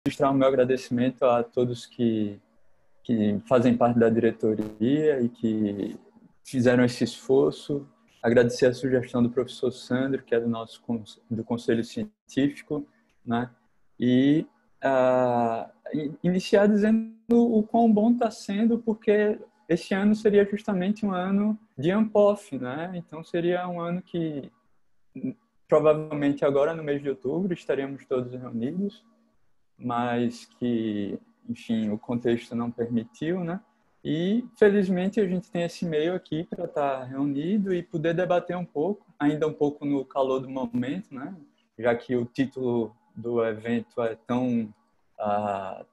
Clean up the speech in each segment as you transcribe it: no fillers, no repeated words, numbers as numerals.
registrar o meu agradecimento a todos que fazem parte da diretoria e que fizeram esse esforço. Agradecer a sugestão do professor Sandro, que é do Conselho Científico, né? E iniciar dizendo o quão bom está sendo, porque esse ano seria justamente um ano de Unpof, né? Então seria um ano que provavelmente agora no mês de outubro estaríamos todos reunidos, mas que, enfim, o contexto não permitiu, né? E, felizmente, a gente tem esse meio aqui para estar reunido e poder debater um pouco, ainda um pouco no calor do momento, né? Já que o título do evento é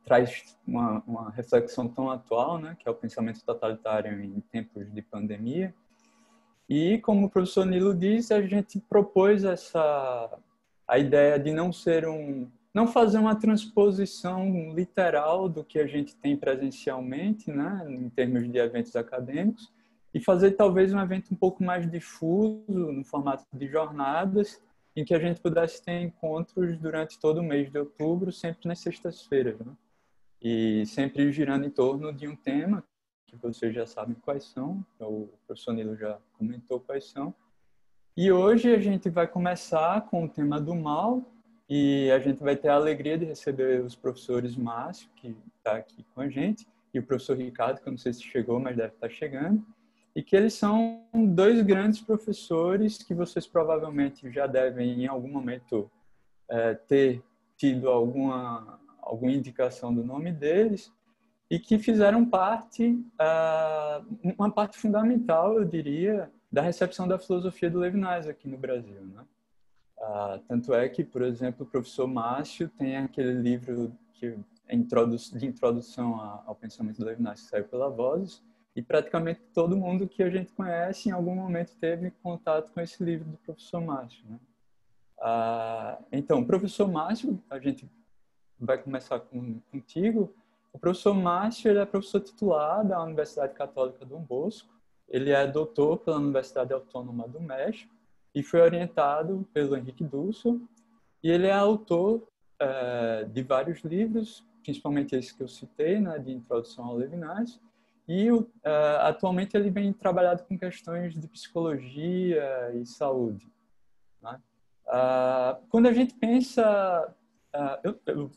traz uma reflexão tão atual, né? Que é o pensamento totalitário em tempos de pandemia. E, como o professor Nilo disse, a gente propôs a ideia de não fazer uma transposição literal do que a gente tem presencialmente, né, em termos de eventos acadêmicos, e fazer talvez um evento um pouco mais difuso, no formato de jornadas, em que a gente pudesse ter encontros durante todo o mês de outubro, sempre nas sextas-feiras, né? E sempre girando em torno de um tema, que vocês já sabem quais são, o professor Nilo já comentou quais são. E hoje a gente vai começar com o tema do mal, e a gente vai ter a alegria de receber os professores Márcio, que está aqui com a gente, e o professor Ricardo, que eu não sei se chegou, mas deve estar chegando, e que eles são dois grandes professores que vocês provavelmente já devem, em algum momento, ter tido alguma indicação do nome deles, e que fizeram uma parte fundamental, eu diria, da recepção da filosofia do Levinas aqui no Brasil, né? Tanto é que, por exemplo, o professor Márcio tem aquele livro de introdução ao pensamento do Levinas, que saiu pela Vozes, e praticamente todo mundo que a gente conhece em algum momento teve contato com esse livro do professor Márcio, né? Então, professor Márcio, a gente vai começar contigo. O professor Márcio, ele é professor titular da Universidade Católica Dom Bosco. Ele é doutor pela Universidade Autônoma do México e foi orientado pelo Henrique Dussel. E ele é autor de vários livros, principalmente esse que eu citei, né, de Introdução ao Levinas. E atualmente ele vem trabalhando com questões de psicologia e saúde, né? Quando a gente pensa, eu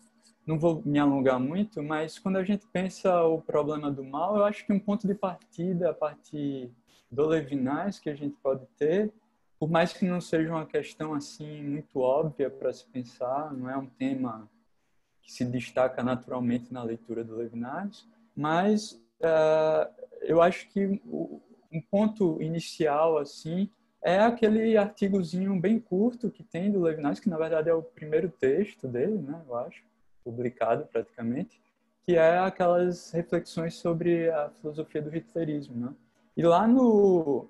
não vou me alongar muito, mas quando a gente pensa o problema do mal, eu acho que um ponto de partida a partir do Levinas que a gente pode ter, por mais que não seja uma questão assim muito óbvia para se pensar, não é um tema que se destaca naturalmente na leitura do Levinas, mas eu acho que um ponto inicial assim é aquele artigozinho bem curto que tem do Levinas, que na verdade é o primeiro texto dele, né, eu acho, publicado praticamente, que é aquelas reflexões sobre a filosofia do hitlerismo, né? E lá no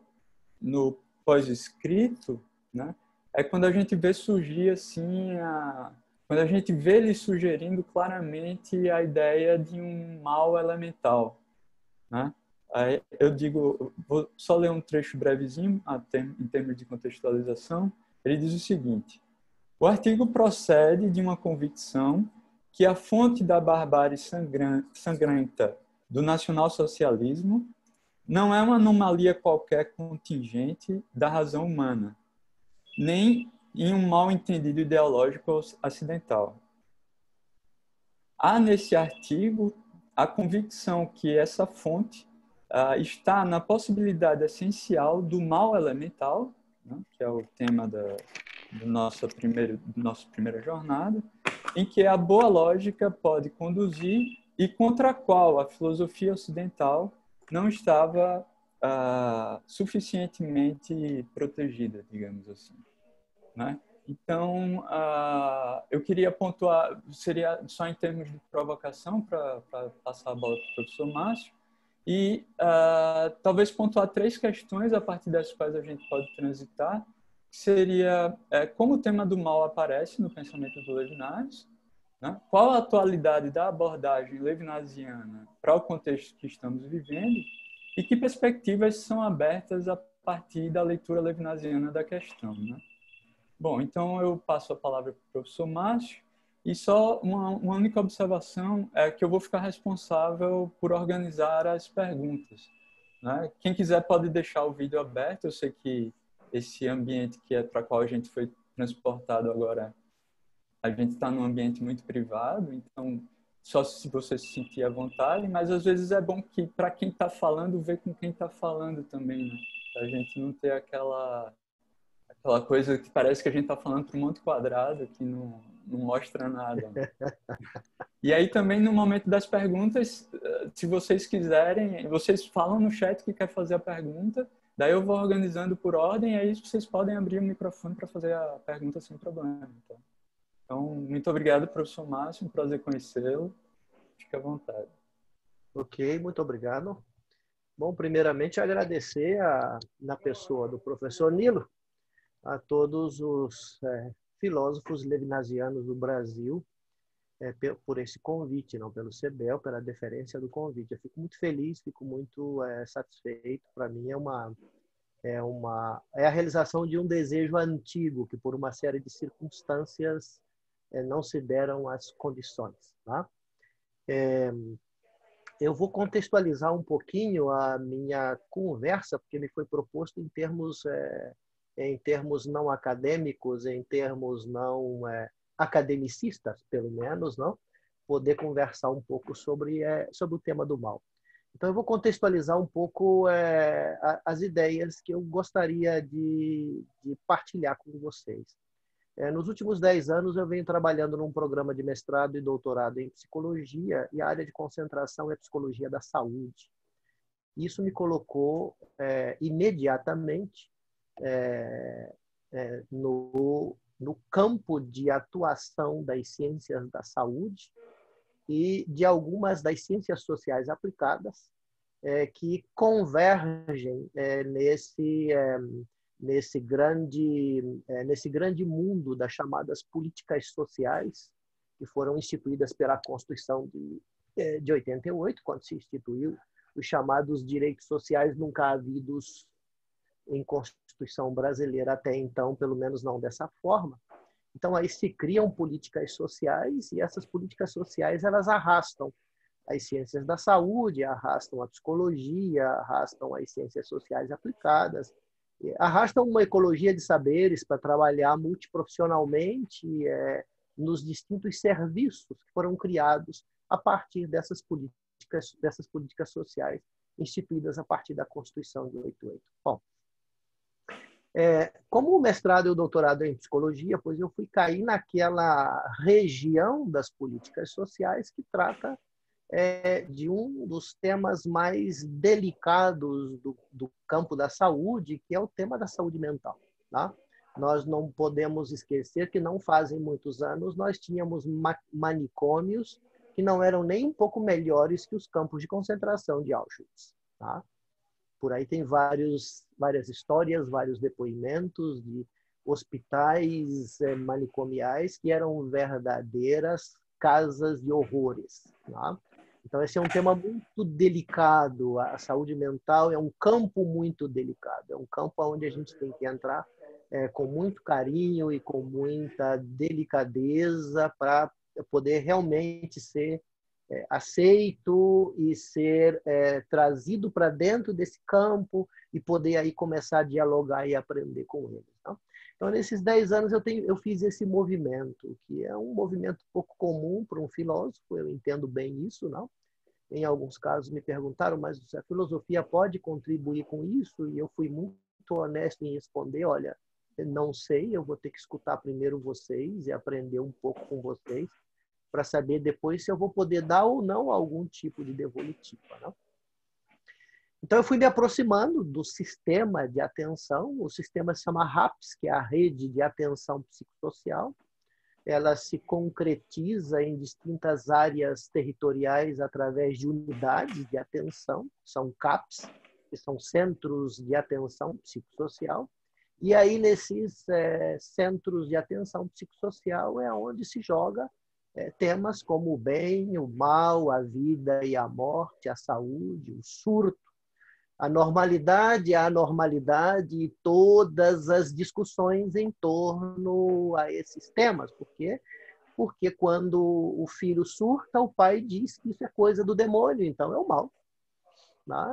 pós-escrito, né, é quando a gente vê surgir assim quando a gente vê ele sugerindo claramente a ideia de um mal elemental, né? Aí eu digo, vou só ler um trecho brevezinho em termos de contextualização. Ele diz o seguinte: o artigo procede de uma convicção que a fonte da barbárie sangrenta do nacionalsocialismo não é uma anomalia qualquer contingente da razão humana, nem em um mal entendido ideológico acidental. Há nesse artigo a convicção que essa fonte está na possibilidade essencial do mal elemental, né, que é o tema do nossa primeira jornada, em que a boa lógica pode conduzir e contra a qual a filosofia ocidental não estava suficientemente protegida, digamos assim, né? Então, eu queria pontuar, seria só em termos de provocação, para passar a bola para o professor Márcio, e talvez pontuar três questões a partir das quais a gente pode transitar, que seria como o tema do mal aparece no pensamento do Levinas, né? Qual a atualidade da abordagem levinasiana para o contexto que estamos vivendo e que perspectivas são abertas a partir da leitura levinasiana da questão, né? Bom, então eu passo a palavra para o professor Márcio. E só uma única observação é que eu vou ficar responsável por organizar as perguntas, né? Quem quiser pode deixar o vídeo aberto. Eu sei que esse ambiente que é para qual a gente foi transportado agora, a gente está num ambiente muito privado, então só se você se sentir à vontade, mas às vezes é bom que para quem está falando, ver com quem está falando também, né? Para a gente não ter aquela coisa que parece que a gente está falando para um monte quadrado que não mostra nada, né? E aí também no momento das perguntas, se vocês quiserem, vocês falam no chat que quer fazer a pergunta, daí eu vou organizando por ordem, e aí vocês podem abrir o microfone para fazer a pergunta sem problema. Então, muito obrigado, professor Márcio, um prazer conhecê-lo. Fique à vontade. Ok, muito obrigado. Bom, primeiramente agradecer na pessoa do professor Nilo, a todos os filósofos levinasianos do Brasil por esse convite, não pelo CEBEL, pela deferência do convite. Eu fico muito feliz, fico muito satisfeito. Para mim é a realização de um desejo antigo que por uma série de circunstâncias não se deram as condições, tá? Eu vou contextualizar um pouquinho a minha conversa, porque me foi proposto em termos não acadêmicos, em termos não academicistas, pelo menos, não, poder conversar um pouco sobre o tema do mal. Então, eu vou contextualizar um pouco as ideias que eu gostaria de partilhar com vocês. Nos últimos 10 anos, eu venho trabalhando num programa de mestrado e doutorado em psicologia, e a área de concentração é psicologia da saúde. Isso me colocou imediatamente no campo de atuação das ciências da saúde e de algumas das ciências sociais aplicadas que convergem nesse grande mundo das chamadas políticas sociais, que foram instituídas pela Constituição de 88, quando se instituiu os chamados direitos sociais nunca havidos em Constituição brasileira até então, pelo menos não dessa forma. Então, aí se criam políticas sociais, e essas políticas sociais elas arrastam as ciências da saúde, arrastam a psicologia, arrastam as ciências sociais aplicadas, arrastam uma ecologia de saberes para trabalhar multiprofissionalmente nos distintos serviços que foram criados a partir dessas políticas sociais instituídas a partir da Constituição de 88. Bom, como o mestrado e o doutorado em psicologia, pois eu fui cair naquela região das políticas sociais que trata de um dos temas mais delicados do campo da saúde, que é o tema da saúde mental. Tá? Nós não podemos esquecer que não fazem muitos anos nós tínhamos manicômios que não eram nem um pouco melhores que os campos de concentração de Auschwitz. Tá? Por aí tem várias histórias, vários depoimentos de hospitais manicomiais que eram verdadeiras casas de horrores. Tá? Então, esse é um tema muito delicado. A saúde mental é um campo muito delicado. É um campo onde a gente tem que entrar com muito carinho e com muita delicadeza para poder realmente ser aceito e ser trazido para dentro desse campo e poder aí começar a dialogar e aprender com eles. Tá? Então, nesses 10 anos, eu fiz esse movimento, que é um movimento pouco comum para um filósofo, eu entendo bem isso, não? Em alguns casos me perguntaram, mas a filosofia pode contribuir com isso? E eu fui muito honesto em responder, olha, não sei, eu vou ter que escutar primeiro vocês e aprender um pouco com vocês, para saber depois se eu vou poder dar ou não algum tipo de devolutiva. Não? Então, eu fui me aproximando do sistema de atenção. O sistema se chama RAPS, que é a Rede de Atenção Psicossocial. Ela se concretiza em distintas áreas territoriais através de unidades de atenção, são CAPs, que são Centros de Atenção Psicossocial. E aí, nesses centros de atenção psicossocial, é onde se joga temas como o bem, o mal, a vida e a morte, a saúde, o surto, a normalidade, a anormalidade e todas as discussões em torno a esses temas. Por quê? porque quando o filho surta, o pai diz que isso é coisa do demônio, então é o mal.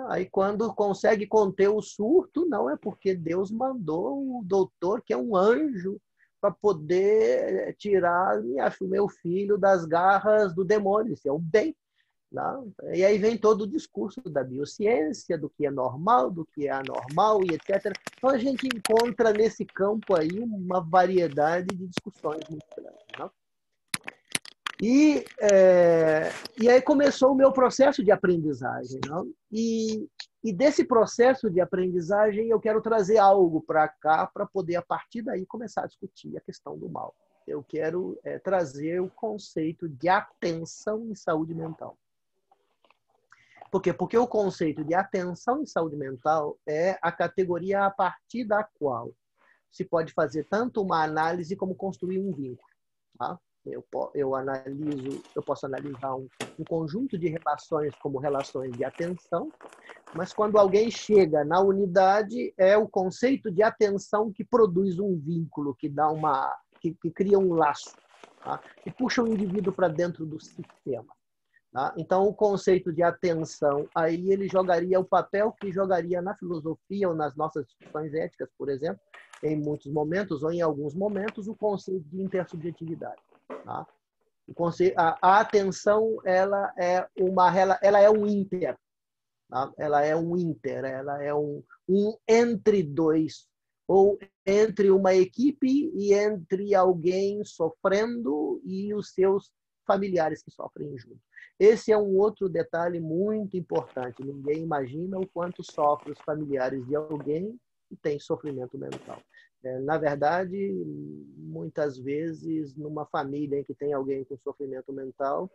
Aí, quando consegue conter o surto, não é porque Deus mandou o doutor, que é um anjo, para poder tirar o meu filho das garras do demônio. Isso é o bem. Não? E aí vem todo o discurso da biociência, do que é normal, do que é anormal e etc. Então, a gente encontra nesse campo aí uma variedade de discussões muito grandes. Não? E aí começou o meu processo de aprendizagem. Não? E desse processo de aprendizagem, eu quero trazer algo para cá para poder, a partir daí, começar a discutir a questão do mal. Eu quero trazer o conceito de atenção em saúde mental. Por quê? Porque o conceito de atenção em saúde mental é a categoria a partir da qual se pode fazer tanto uma análise como construir um vínculo. Tá? Eu posso analisar um conjunto de relações como relações de atenção, mas quando alguém chega na unidade, é o conceito de atenção que produz um vínculo, que dá que cria um laço, tá? E puxa o indivíduo para dentro do sistema. Tá? Então, o conceito de atenção, aí ele jogaria o papel que jogaria na filosofia ou nas nossas discussões éticas, por exemplo, em muitos momentos ou em alguns momentos, o conceito de intersubjetividade. Tá? A atenção ela é um inter. Tá? Ela é um inter, ela é um entre dois, ou entre uma equipe e entre alguém sofrendo e os seus familiares que sofrem junto. Esse é um outro detalhe muito importante. Ninguém imagina o quanto sofrem os familiares de alguém que tem sofrimento mental. Na verdade, muitas vezes, numa família em que tem alguém com sofrimento mental,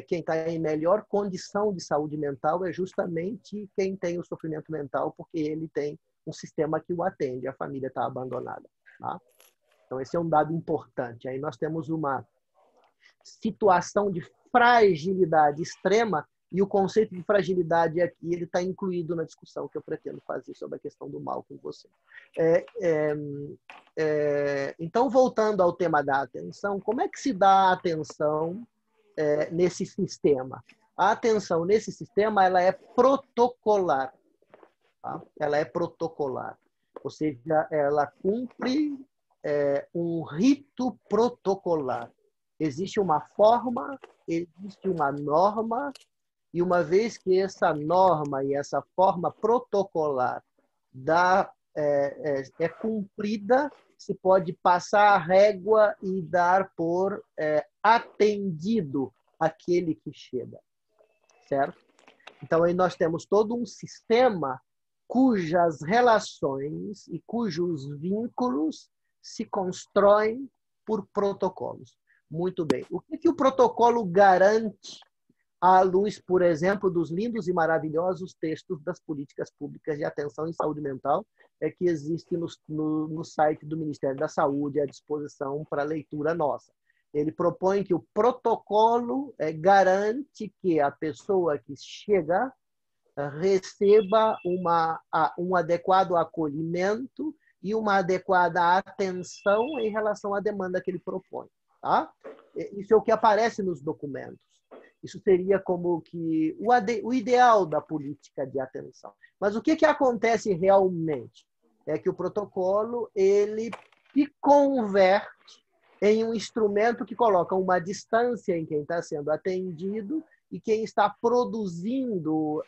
quem está em melhor condição de saúde mental é justamente quem tem o sofrimento mental, porque ele tem um sistema que o atende, a família está abandonada. Tá? Então, esse é um dado importante. Aí nós temos uma situação de fragilidade extrema, e o conceito de fragilidade aqui ele está incluído na discussão que eu pretendo fazer sobre a questão do mal com você. Então, voltando ao tema da atenção, como é que se dá a atenção nesse sistema? A atenção nesse sistema ela é protocolar. Tá? Ela é protocolar. Ou seja, ela cumpre um rito protocolar. Existe uma forma, existe uma norma, e uma vez que essa norma e essa forma protocolar é cumprida, se pode passar a régua e dar por atendido aquele que chega. Certo? Então, aí nós temos todo um sistema cujas relações e cujos vínculos se constroem por protocolos. Muito bem. O que o protocolo garante à luz, por exemplo, dos lindos e maravilhosos textos das políticas públicas de atenção em saúde mental que existe no site do Ministério da Saúde à disposição para leitura nossa? Ele propõe que o protocolo garante que a pessoa que chega receba um adequado acolhimento e uma adequada atenção em relação à demanda que ele propõe. Tá? Isso é o que aparece nos documentos. Isso seria como que o ideal da política de atenção. Mas o que acontece realmente? É que o protocolo ele se converte em um instrumento que coloca uma distância em quem está sendo atendido e quem está produzindo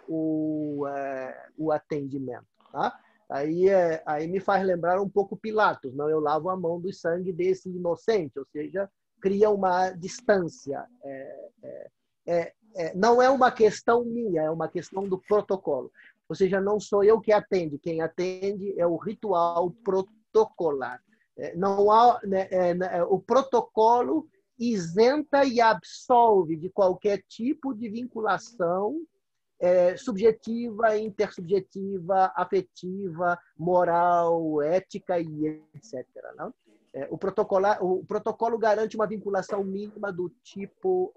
o atendimento. Tá? Aí me faz lembrar um pouco Pilatos. Não, eu lavo a mão do sangue desse inocente, ou seja, cria uma distância. Não é uma questão minha, é uma questão do protocolo. Ou seja, não sou eu que atende, quem atende é o ritual protocolar. Não há, o protocolo isenta e absolve de qualquer tipo de vinculação subjetiva, intersubjetiva, afetiva, moral, ética e etc. Não? O protocolo garante uma vinculação mínima do tipo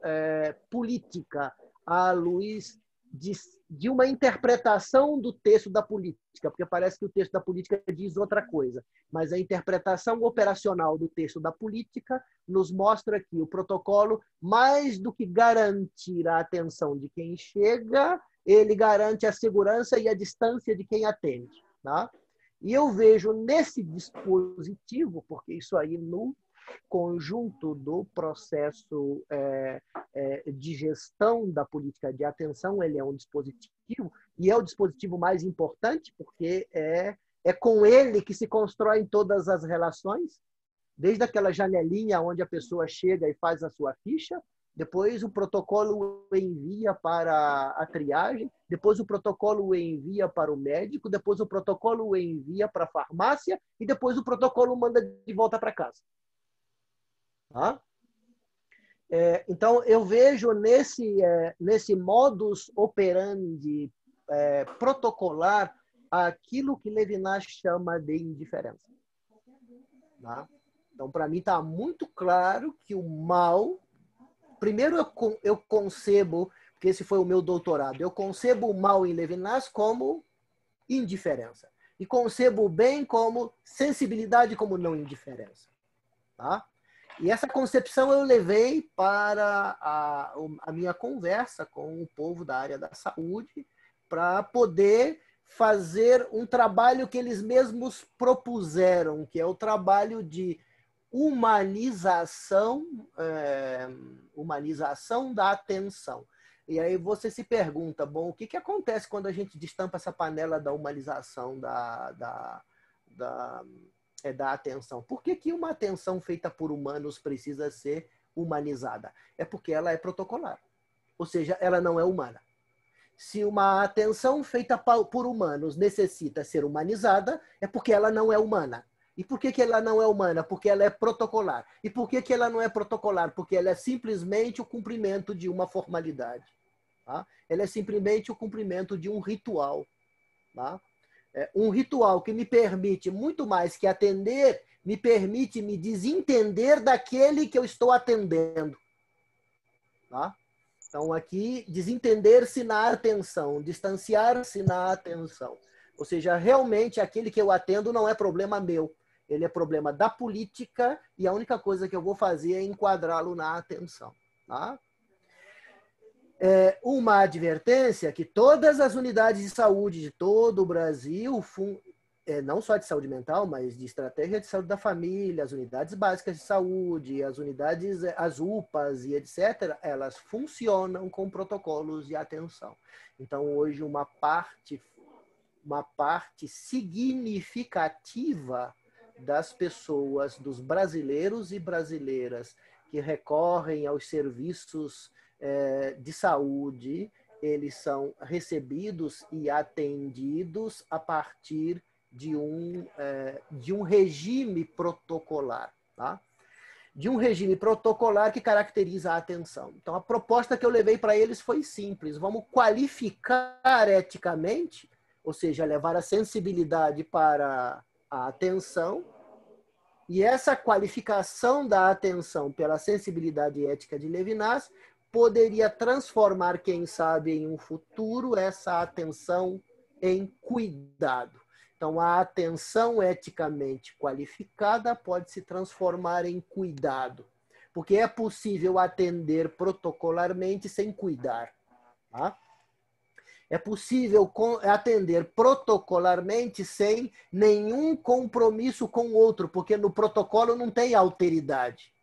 política, à luz de, de uma interpretação do texto da política, porque parece que o texto da política diz outra coisa, mas a interpretação operacional do texto da política nos mostra que o protocolo, mais do que garantir a atenção de quem chega, ele garante a segurança e a distância de quem atende. Tá? E eu vejo nesse dispositivo, porque isso aí no conjunto do processo de gestão da política de atenção, ele é um dispositivo, e é o dispositivo mais importante, porque é com ele que se constroem todas as relações, desde aquela janelinha onde a pessoa chega e faz a sua ficha, depois o protocolo o envia para a triagem, depois o protocolo o envia para o médico, depois o protocolo o envia para a farmácia e depois o protocolo manda de volta para casa. Tá? Então, eu vejo nesse modus operandi protocolar aquilo que Levinas chama de indiferença. Tá? Então, para mim, está muito claro que o mal... Primeiro, eu concebo, porque esse foi o meu doutorado, eu concebo o mal em Levinas como indiferença. E concebo o bem como sensibilidade, como não indiferença. Tá? E essa concepção eu levei para a minha conversa com o povo da área da saúde, para poder fazer um trabalho que eles mesmos propuseram, que é o trabalho de humanização da atenção. E aí você se pergunta, bom, o que acontece quando a gente destampa essa panela da humanização da atenção? Por que uma atenção feita por humanos precisa ser humanizada? É porque ela é protocolar, ou seja, ela não é humana. Se uma atenção feita por humanos necessita ser humanizada, é porque ela não é humana. E por que ela não é humana? Porque ela é protocolar. E por que ela não é protocolar? Porque ela é simplesmente o cumprimento de uma formalidade. Tá? Ela é simplesmente o cumprimento de um ritual. Tá? Um ritual que me permite, muito mais que atender, me permite me desentender daquele que eu estou atendendo. Tá? Então, aqui, desentender-se na atenção, distanciar-se na atenção. Ou seja, realmente, aquele que eu atendo não é problema meu. Ele é problema da política e a única coisa que eu vou fazer é enquadrá-lo na atenção. Tá? Uma advertência que todas as unidades de saúde de todo o Brasil, não só de saúde mental, mas de estratégia de saúde da família, as unidades básicas de saúde, as unidades, as UPAs e etc., elas funcionam com protocolos de atenção. Então, hoje, uma parte significativa das pessoas, dos brasileiros e brasileiras que recorrem aos serviços de saúde, eles são recebidos e atendidos a partir de um regime protocolar, tá? De um regime protocolar que caracteriza a atenção. Então, a proposta que eu levei para eles foi simples. Vamos qualificar eticamente, ou seja, levar a sensibilidade para a atenção, e essa qualificação da atenção pela sensibilidade ética de Levinas poderia transformar, quem sabe, em um futuro, essa atenção em cuidado. Então, a atenção eticamente qualificada pode se transformar em cuidado, porque é possível atender protocolarmente sem cuidar. Tá? É possível atender protocolarmente sem nenhum compromisso com o outro, porque no protocolo não tem alteridade.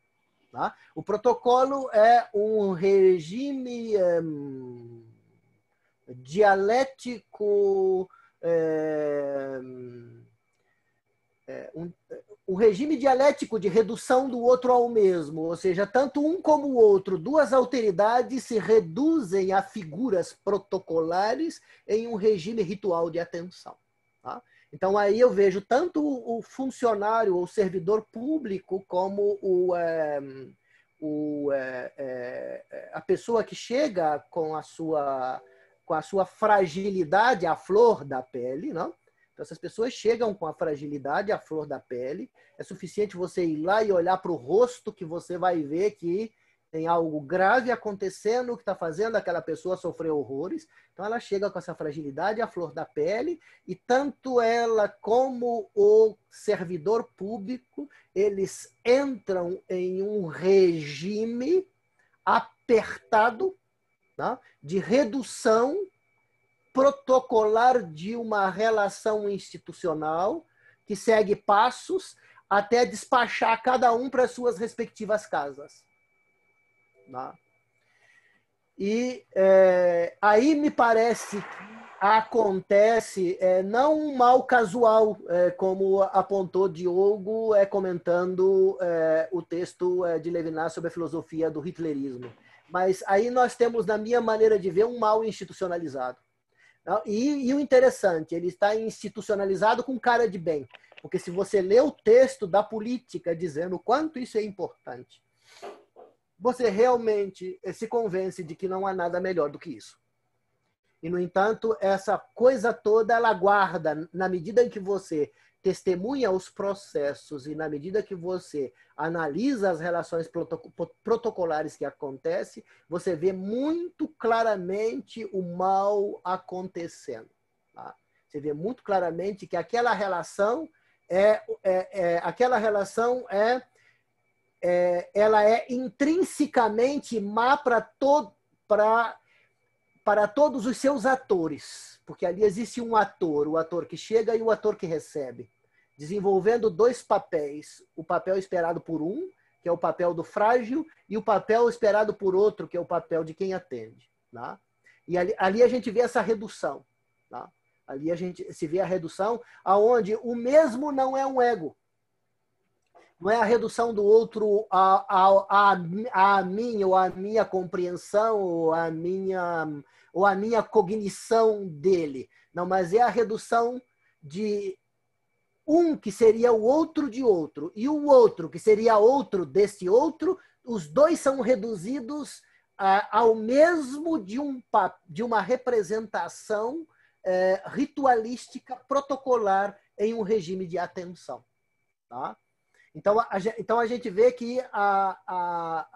Tá? O protocolo é um regime dialético, um regime dialético de redução do outro ao mesmo, ou seja, tanto um como o outro, duas alteridades se reduzem a figuras protocolares em um regime ritual de atenção. Tá? Então, aí eu vejo tanto o funcionário ou servidor público como a pessoa que chega com a sua fragilidade à flor da pele, não? Então, essas pessoas chegam com a fragilidade à flor da pele. É suficiente você ir lá e olhar para o rosto que você vai ver que tem algo grave acontecendo que está fazendo aquela pessoa sofrer horrores. Então, ela chega com essa fragilidade à flor da pele e tanto ela como o servidor público, eles entram em um regime apertado, tá? De redução protocolar de uma relação institucional que segue passos até despachar cada um para suas respectivas casas. Tá? E aí me parece que acontece não um mal casual, como apontou Diogo comentando o texto de Levinas sobre a filosofia do hitlerismo. Mas aí nós temos, na minha maneira de ver, um mal institucionalizado. E o interessante, ele está institucionalizado com cara de bem. Porque se você lê o texto da política dizendo o quanto isso é importante, você realmente se convence de que não há nada melhor do que isso. E, no entanto, essa coisa toda, ela guarda, na medida em que você testemunha os processos e na medida que você analisa as relações protocolares que acontecem, você vê muito claramente o mal acontecendo. Tá? Você vê muito claramente que aquela relação ela é intrinsecamente má para todos os seus atores, porque ali existe um ator, o ator que chega e o ator que recebe, desenvolvendo dois papéis, o papel esperado por um, que é o papel do frágil, e o papel esperado por outro, que é o papel de quem atende. Tá? E ali a gente vê essa redução. Tá? Ali a gente se vê a redução, aonde o mesmo não é um ego. Não é a redução do outro a mim, ou a minha compreensão, ou a minha cognição dele. Não, mas é a redução de um que seria o outro de outro, e o outro que seria outro desse outro, os dois são reduzidos ao mesmo de uma representação ritualística protocolar em um regime de atenção. Tá? Então a gente vê que a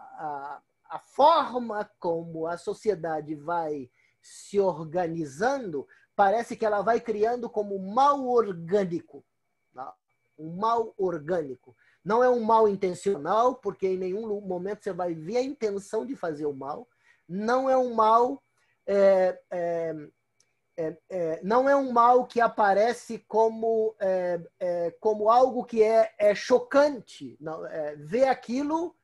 forma como a sociedade vai se organizando, parece que ela vai criando como mal orgânico. Tá? Um mal orgânico. Não é um mal intencional, porque em nenhum momento você vai ver a intenção de fazer o mal. Não é um mal... não é um mal que aparece como algo que é chocante. Não, ver aquilo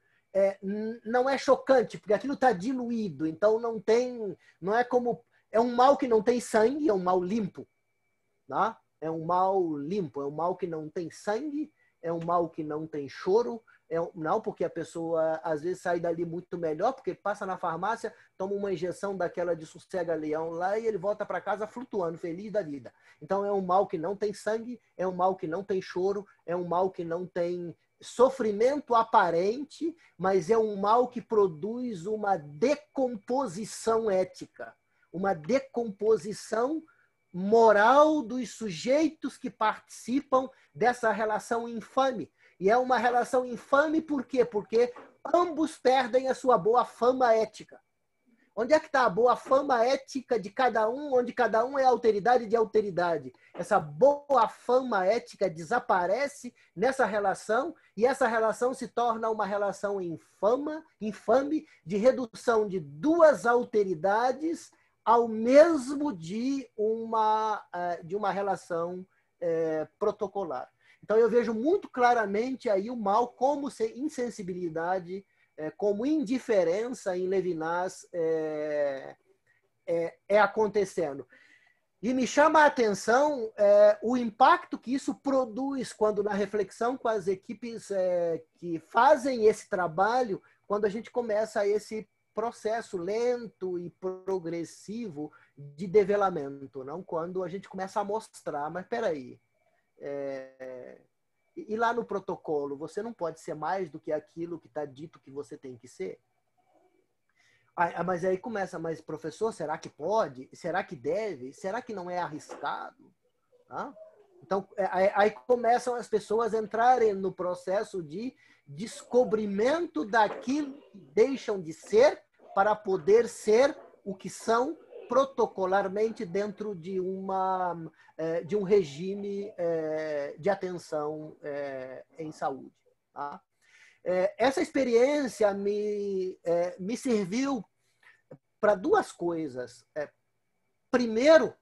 não é chocante, porque aquilo está diluído. Então não é como... É um mal que não tem sangue, é um mal limpo. Tá? É um mal limpo, é um mal que não tem sangue, é um mal que não tem choro, não porque a pessoa às vezes sai dali muito melhor, porque passa na farmácia, toma uma injeção daquela de sossega-leão lá e ele volta para casa flutuando, feliz da vida. Então é um mal que não tem sangue, é um mal que não tem choro, é um mal que não tem sofrimento aparente, mas é um mal que produz uma decomposição ética, uma decomposição moral dos sujeitos que participam dessa relação infame. E é uma relação infame por quê? Porque ambos perdem a sua boa fama ética. Onde é que está a boa fama ética de cada um, onde cada um é alteridade de alteridade? Essa boa fama ética desaparece nessa relação e essa relação se torna uma relação infame de redução de duas alteridades ao mesmo de uma relação protocolar. Então, eu vejo muito claramente aí o mal como insensibilidade, como indiferença em Levinas acontecendo. E me chama a atenção o impacto que isso produz quando, na reflexão com as equipes que fazem esse trabalho, quando a gente começa esse processo lento e progressivo de develamento, não? Quando a gente começa a mostrar, mas espera aí, e lá no protocolo, você não pode ser mais do que aquilo que está dito que você tem que ser? Mas aí começa, mas professor, será que pode? Será que deve? Será que não é arriscado? Tá? Então, aí começam as pessoas a entrarem no processo de descobrimento daquilo que deixam de ser para poder ser o que são protocolarmente dentro de um regime de atenção em saúde. Tá? Essa experiência me serviu para duas coisas. Primeiro,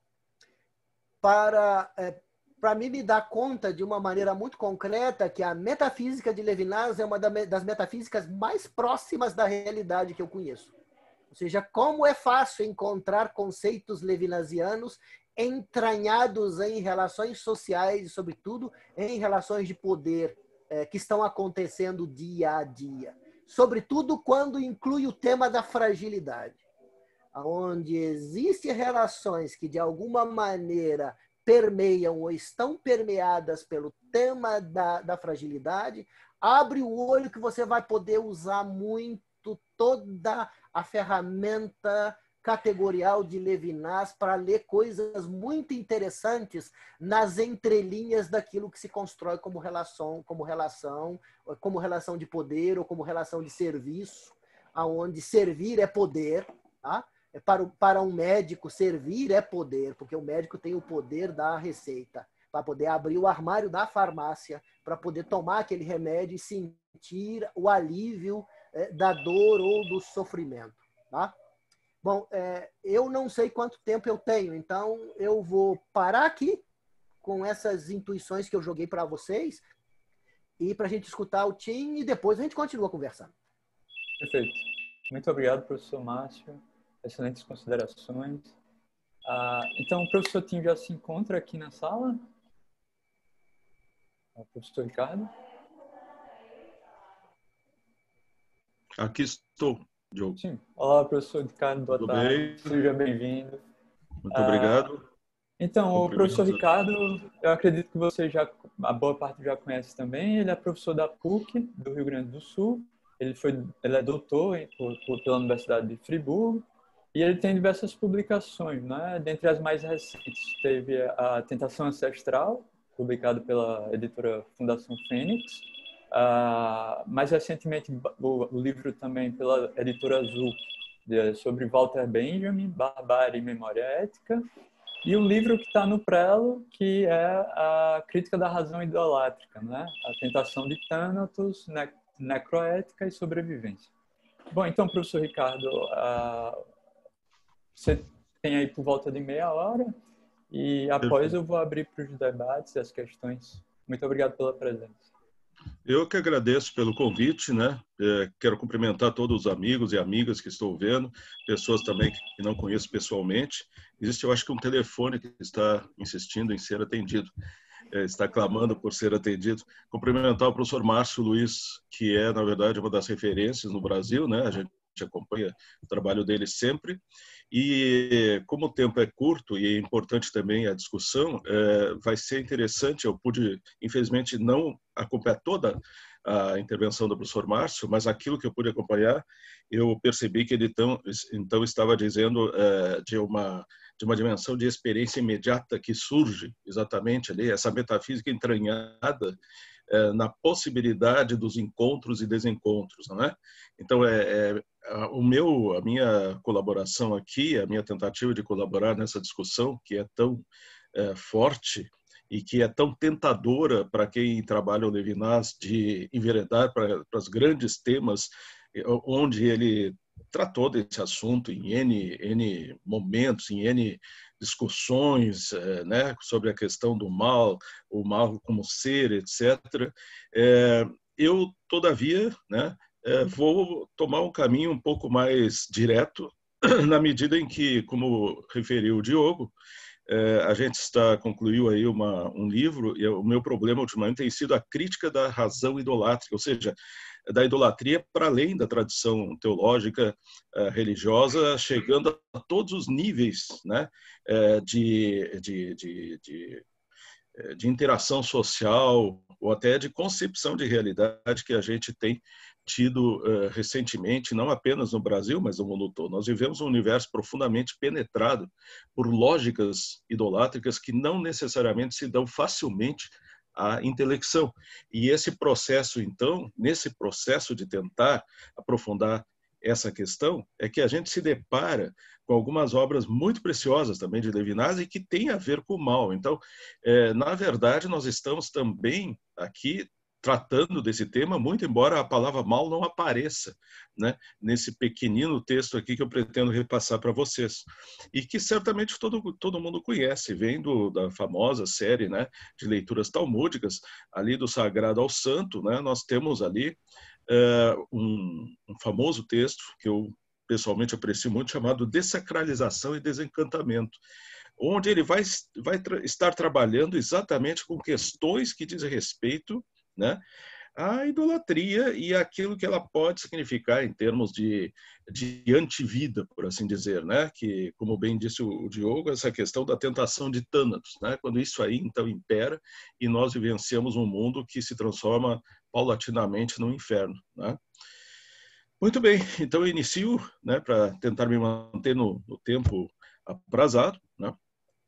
para mim me dar conta de uma maneira muito concreta que a metafísica de Levinas é uma das metafísicas mais próximas da realidade que eu conheço. Ou seja, como é fácil encontrar conceitos levinasianos entranhados em relações sociais e, sobretudo, em relações de poder que estão acontecendo dia a dia. Sobretudo quando inclui o tema da fragilidade, onde existem relações que, de alguma maneira, permeiam ou estão permeadas pelo tema da fragilidade. Abre o olho que você vai poder usar muito toda a ferramenta categorial de Levinas para ler coisas muito interessantes nas entrelinhas daquilo que se constrói como relação de poder ou como relação de serviço, aonde servir é poder, tá? Para um médico, servir é poder, porque o médico tem o poder da receita, para poder abrir o armário da farmácia, para poder tomar aquele remédio e sentir o alívio da dor ou do sofrimento. Tá? Bom, eu não sei quanto tempo eu tenho, então eu vou parar aqui com essas intuições que eu joguei para vocês e para a gente escutar o Tim e depois a gente continua conversando. Perfeito. Muito obrigado, professor Márcio. Excelentes considerações. Então, o professor Tim já se encontra aqui na sala? O professor Ricardo? Aqui estou, Diogo. Sim. Olá, professor Ricardo, boa tarde. Seja bem-vindo. Muito obrigado. Então, o professor Ricardo, eu acredito que você a boa parte já conhece também. Ele é professor da PUC, do Rio Grande do Sul. Ele é doutor pela Universidade de Friburgo. E ele tem diversas publicações, né? Dentre as mais recentes, teve a Tentação Ancestral, publicado pela editora Fundação Fênix. Mais recentemente, o livro também pela editora Azul, sobre Walter Benjamin, Barbárie e Memória Ética. E o livro que está no prelo, que é a Crítica da Razão Idolátrica, né? A Tentação de Thanatos, Necroética e Sobrevivência. Bom, então, professor Ricardo, você tem aí por volta de meia hora e após eu vou abrir para os debates e as questões. Muito obrigado pela presença. Eu que agradeço pelo convite, né? Quero cumprimentar todos os amigos e amigas que estou vendo, pessoas também que não conheço pessoalmente. Existe, eu acho que um telefone que está insistindo em ser atendido, está clamando por ser atendido. Cumprimentar o professor Márcio Luiz, que é, na verdade, uma das referências no Brasil, né? A gente acompanha o trabalho dele sempre. E como o tempo é curto e é importante também a discussão, vai ser interessante. Eu pude, infelizmente, não acompanhar toda a intervenção do professor Márcio, mas aquilo que eu pude acompanhar, eu percebi que ele então estava dizendo de uma dimensão de experiência imediata que surge exatamente ali, essa metafísica entranhada na possibilidade dos encontros e desencontros, não é? Então, a minha colaboração aqui, a minha tentativa de colaborar nessa discussão que é tão forte e que é tão tentadora para quem trabalha o Levinas de enveredar para os grandes temas onde ele tratou desse assunto em N momentos, em N discussões, né, sobre a questão do mal, o mal como ser, etc. Eu, todavia, né, vou tomar um caminho um pouco mais direto, na medida em que, como referiu o Diogo, a gente concluiu aí um livro, e o meu problema ultimamente tem sido a crítica da razão idolátrica, ou seja, da idolatria para além da tradição teológica, religiosa, chegando a todos os níveis, né, de interação social ou até de concepção de realidade que a gente tem tido recentemente, não apenas no Brasil, mas no mundo todo. Nós vivemos um universo profundamente penetrado por lógicas idolátricas que não necessariamente se dão facilmente à intelecção. E esse processo, então, nesse processo de tentar aprofundar essa questão, é que a gente se depara com algumas obras muito preciosas também de Levinas e que tem a ver com o mal. Então, na verdade, nós estamos também aqui tratando desse tema, muito embora a palavra mal não apareça, né, nesse pequenino texto aqui que eu pretendo repassar para vocês. E que certamente todo mundo conhece, vem da famosa série, né, de leituras talmúdicas, ali do Sagrado ao Santo, né, nós temos ali um famoso texto que eu pessoalmente aprecio muito, chamado Dessacralização e Desencantamento, onde ele vai estar trabalhando exatamente com questões que dizem respeito, né, à idolatria e aquilo que ela pode significar em termos de antivida, por assim dizer, né? Que, como bem disse o Diogo, essa questão da tentação de Thanatos, né? Quando isso aí então impera e nós vivenciamos um mundo que se transforma paulatinamente no inferno, né? Muito bem, então eu inicio, né, para tentar me manter no tempo aprazado, né?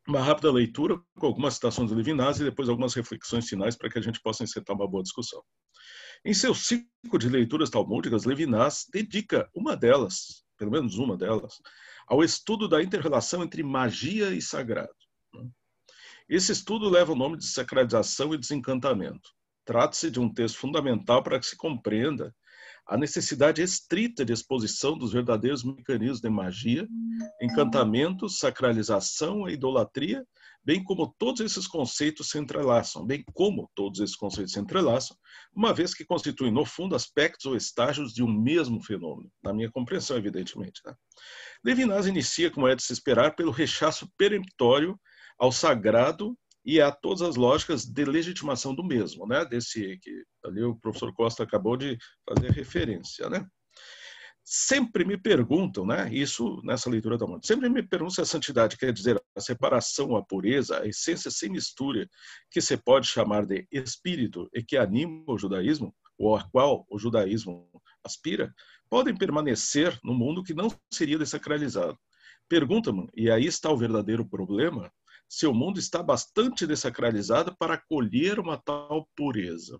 Uma rápida leitura com algumas citações de Levinas e depois algumas reflexões finais para que a gente possa encetar uma boa discussão. Em seu ciclo de leituras talmúdicas, Levinas dedica uma delas, pelo menos uma delas, ao estudo da inter-relação entre magia e sagrado. Esse estudo leva o nome de Sacralização e Desencantamento. Trata-se de um texto fundamental para que se compreenda a necessidade estrita de exposição dos verdadeiros mecanismos de magia, encantamento, sacralização e idolatria, bem como todos esses conceitos se entrelaçam, uma vez que constituem, no fundo, aspectos ou estágios de um mesmo fenômeno, na minha compreensão, evidentemente, né? Levinas inicia, como é de se esperar, pelo rechaço peremptório ao sagrado e a todas as lógicas de legitimação do mesmo, né? Desse que ali o professor Costa acabou de fazer referência, né? Sempre me perguntam, né? Isso nessa leitura da mão. Sempre me perguntam se a santidade quer dizer a separação, a pureza, a essência sem mistura, que se pode chamar de espírito e que anima o judaísmo, ou a qual o judaísmo aspira, podem permanecer no mundo que não seria desacralizado. Pergunta-me, e aí está o verdadeiro problema, se o mundo está bastante desacralizado para acolher uma tal pureza.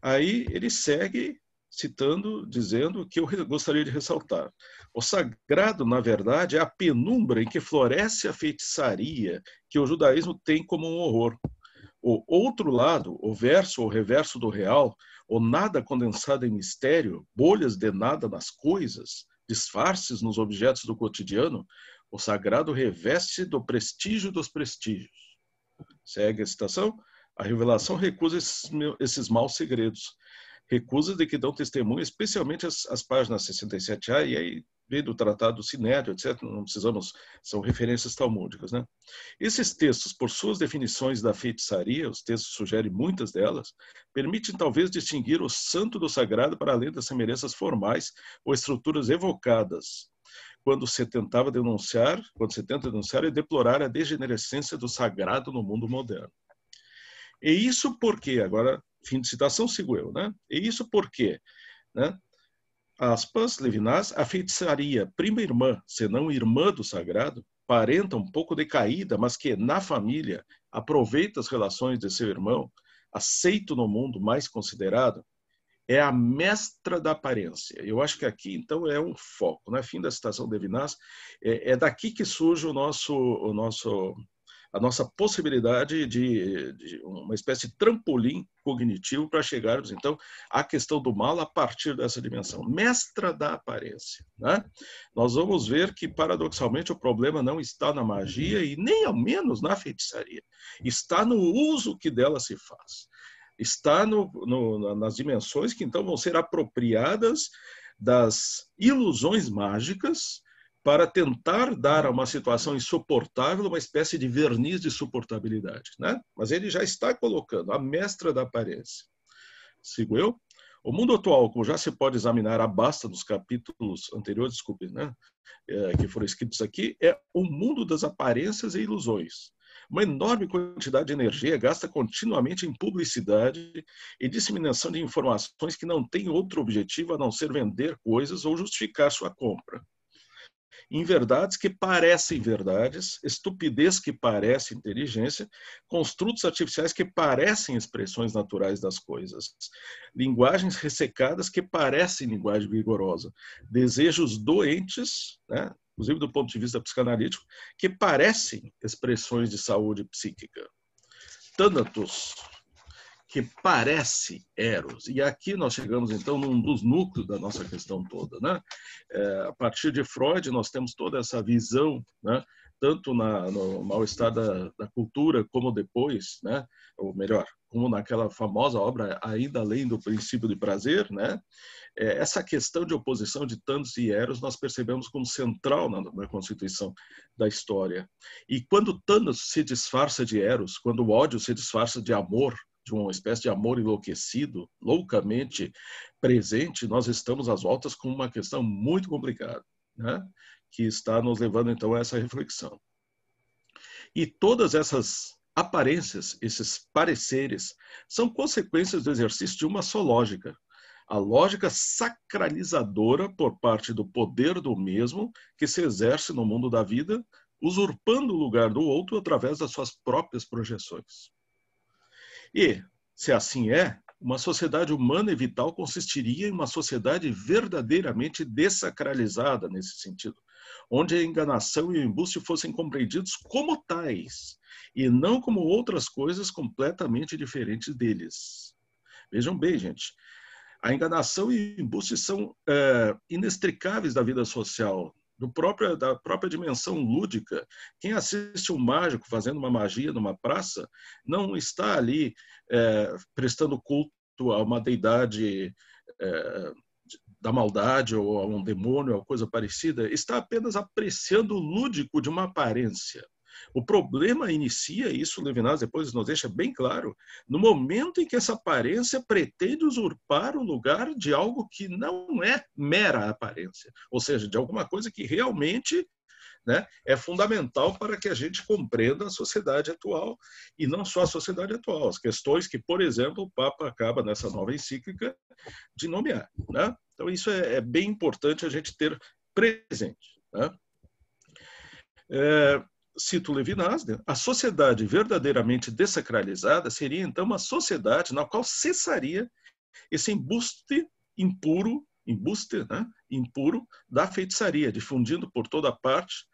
Aí ele segue citando, dizendo que eu gostaria de ressaltar. O sagrado, na verdade, é a penumbra em que floresce a feitiçaria que o judaísmo tem como um horror. O outro lado, o verso ou reverso do real, o nada condensado em mistério, bolhas de nada nas coisas, disfarces nos objetos do cotidiano, o sagrado reveste do prestígio dos prestígios. Segue a citação. A revelação recusa esses maus segredos. Recusa de que dão testemunho, especialmente as páginas 67A, e aí vem do Tratado do Sinédrio, etc. Não precisamos, são referências talmúdicas, né? Esses textos, por suas definições da feitiçaria, os textos sugerem muitas delas, permitem talvez distinguir o santo do sagrado para além das semelhanças formais ou estruturas evocadas, quando se tenta denunciar e deplorar a degenerescência do sagrado no mundo moderno. E isso porque, agora, fim de citação, sigo eu, né? E isso porque, né? Aspas, Levinas, a feitiçaria, prima irmã, senão irmã do sagrado, parenta um pouco decaída, mas que, na família, aproveita as relações de seu irmão, aceito no mundo mais considerado, é a mestra da aparência. Eu acho que aqui, então, é um foco, né? Fim da citação de Levinas, é daqui que surge a nossa possibilidade de uma espécie de trampolim cognitivo para chegarmos, então, à questão do mal a partir dessa dimensão. Mestra da aparência, né? Nós vamos ver que, paradoxalmente, o problema não está na magia e nem ao menos na feitiçaria. Está no uso que dela se faz. Está nas dimensões que, então, vão ser apropriadas das ilusões mágicas para tentar dar a uma situação insuportável uma espécie de verniz de suportabilidade, né? Mas ele já está colocando a mestra da aparência. Sigo eu? O mundo atual, como já se pode examinar, abasta nos capítulos anteriores, desculpe, né? Que foram escritos aqui, é o mundo das aparências e ilusões. Uma enorme quantidade de energia é gasta continuamente em publicidade e disseminação de informações que não têm outro objetivo a não ser vender coisas ou justificar sua compra. Em verdades que parecem verdades, estupidez que parece inteligência, construtos artificiais que parecem expressões naturais das coisas, linguagens ressecadas que parecem linguagem vigorosa, desejos doentes, né, inclusive do ponto de vista psicanalítico, que parecem expressões de saúde psíquica. Thanatos, que parece Eros. E aqui nós chegamos, então, num dos núcleos da nossa questão toda, né? A partir de Freud, nós temos toda essa visão, né? Tanto no mal-estar da cultura, como depois, né? Ou melhor, como naquela famosa obra Ainda Além do Princípio de Prazer, né? Essa questão de oposição de Thanatos e Eros nós percebemos como central na constituição da história. E quando Thanatos se disfarça de Eros, quando o ódio se disfarça de amor, de uma espécie de amor enlouquecido, loucamente presente, nós estamos às voltas com uma questão muito complicada, né? Que está nos levando, então, a essa reflexão. E todas essas aparências, esses pareceres, são consequências do exercício de uma só lógica, a lógica sacralizadora por parte do poder do mesmo que se exerce no mundo da vida, usurpando o lugar do outro através das suas próprias projeções. E, se assim é, uma sociedade humana e vital consistiria em uma sociedade verdadeiramente dessacralizada nesse sentido, onde a enganação e o embuste fossem compreendidos como tais, e não como outras coisas completamente diferentes deles. Vejam bem, gente, a enganação e o embuste são inextricáveis da vida social, da própria dimensão lúdica. Quem assiste um mágico fazendo uma magia numa praça não está ali prestando culto a uma deidade da maldade ou a um demônio ou coisa parecida, está apenas apreciando o lúdico de uma aparência. O problema inicia, isso Levinas depois nos deixa bem claro, no momento em que essa aparência pretende usurpar o lugar de algo que não é mera aparência, ou seja, de alguma coisa que realmente, né, é fundamental para que a gente compreenda a sociedade atual, e não só a sociedade atual, as questões que, por exemplo, o Papa acaba nessa nova encíclica de nomear, né? Então isso é bem importante a gente ter presente, né? Cito Levinas, a sociedade verdadeiramente dessacralizada seria, então, uma sociedade na qual cessaria esse embuste impuro, impuro da feitiçaria, difundido por toda parte,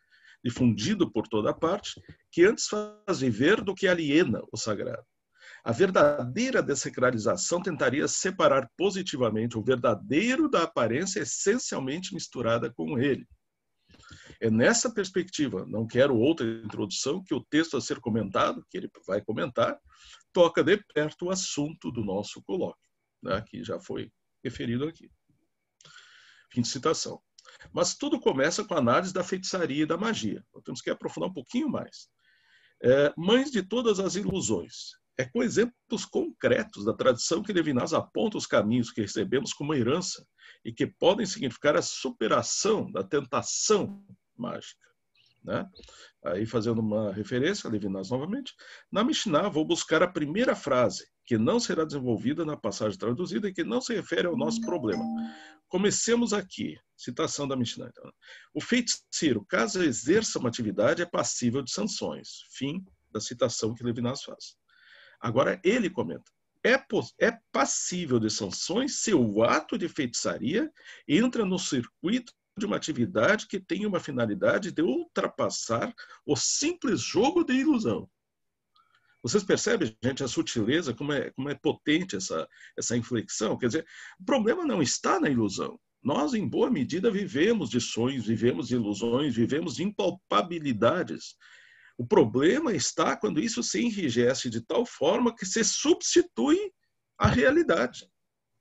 que antes faz viver do que aliena o sagrado. A verdadeira dessacralização tentaria separar positivamente o verdadeiro da aparência essencialmente misturada com ele. É nessa perspectiva, não quero outra introdução, que o texto a ser comentado, que ele vai comentar, toca de perto o assunto do nosso colóquio, né, que já foi referido aqui. Fim de citação. Mas tudo começa com a análise da feitiçaria e da magia. Então, temos que aprofundar um pouquinho mais. Mães de todas as ilusões. Com exemplos concretos da tradição que Levinas aponta os caminhos que recebemos como herança e que podem significar a superação da tentação mágica, né? Aí, fazendo uma referência a Levinas novamente, na Mishnah vou buscar a primeira frase, que não será desenvolvida na passagem traduzida e que não se refere ao nosso problema. Comecemos aqui, citação da Mishnah. Então, o feiticeiro, caso exerça uma atividade, é passível de sanções. Fim da citação que Levinas faz. Agora ele comenta, é passível de sanções se o ato de feitiçaria entra no circuito de uma atividade que tem uma finalidade de ultrapassar o simples jogo de ilusão. Vocês percebem, gente, a sutileza, como é potente essa inflexão? Quer dizer, o problema não está na ilusão. Nós, em boa medida, vivemos de sonhos, vivemos de ilusões, vivemos de impalpabilidades. O problema está quando isso se enrijece de tal forma que se substitui a realidade,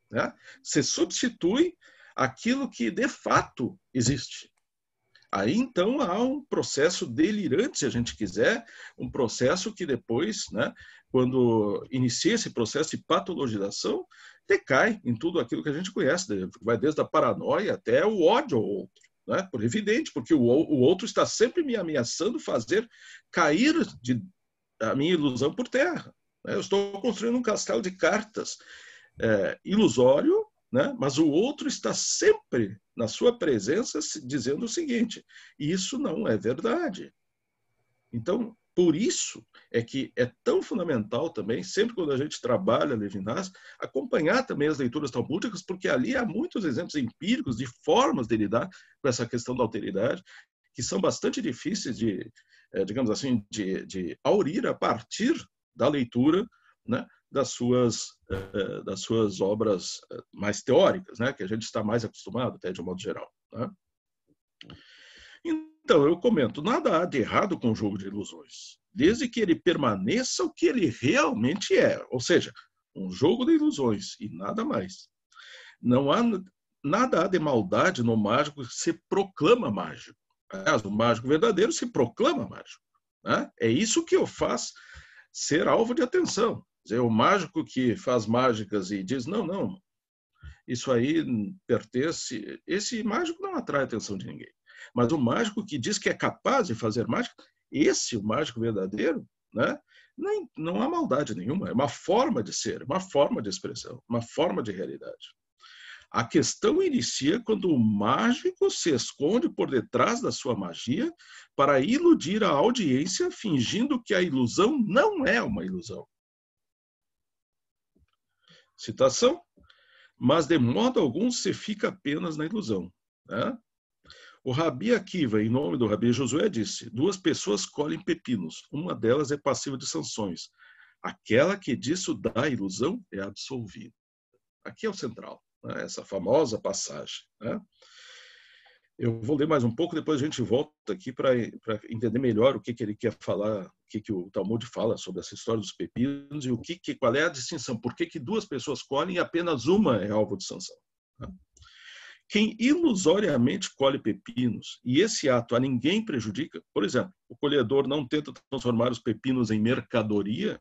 né? Se substitui aquilo que de fato existe. Aí, então, há um processo delirante, se a gente quiser, um processo que depois, né, quando inicia esse processo de patologização, decai em tudo aquilo que a gente conhece, vai desde a paranoia até o ódio ao outro. Né? Por evidente, porque o outro está sempre me ameaçando fazer cair a minha ilusão por terra. Eu estou construindo um castelo de cartas ilusório, né? Mas o outro está sempre na sua presença dizendo o seguinte: isso não é verdade. Então, por isso é que é tão fundamental também, sempre quando a gente trabalha Levinas, acompanhar também as leituras talmúdicas, porque ali há muitos exemplos empíricos de formas de lidar com essa questão da alteridade, que são bastante difíceis de, digamos assim, de aurir a partir da leitura, né, das suas obras mais teóricas, né, que a gente está mais acostumado, até de um modo geral, né? Então, eu comento, nada há de errado com o jogo de ilusões, desde que ele permaneça o que ele realmente é, ou seja, um jogo de ilusões e nada mais. Não há nada há de maldade no mágico que se proclama mágico. Aliás, o mágico verdadeiro se proclama mágico, né? É isso que o faz ser alvo de atenção. Quer dizer, o mágico que faz mágicas e diz, não, isso aí pertence... Esse mágico não atrai a atenção de ninguém. Mas o mágico que diz que é capaz de fazer mágica, esse, o mágico verdadeiro, né? Não há maldade nenhuma, é uma forma de ser, uma forma de expressão, uma forma de realidade. A questão inicia quando o mágico se esconde por detrás da sua magia para iludir a audiência, fingindo que a ilusão não é uma ilusão. Citação: mas de modo algum se fica apenas na ilusão, né? O Rabi Akiva, em nome do Rabi Josué, disse: 2 pessoas colhem pepinos, uma delas é passível de sanções. Aquela que disso dá ilusão é absolvida. Aqui é o central, né? Essa famosa passagem, né? Eu vou ler mais um pouco, depois a gente volta aqui para entender melhor o que ele quer falar, o que o Talmud fala sobre essa história dos pepinos e qual é a distinção, por que 2 pessoas colhem e apenas uma é alvo de sanção, né? Quem ilusoriamente colhe pepinos, e esse ato a ninguém prejudica, por exemplo, o colhedor não tenta transformar os pepinos em mercadoria,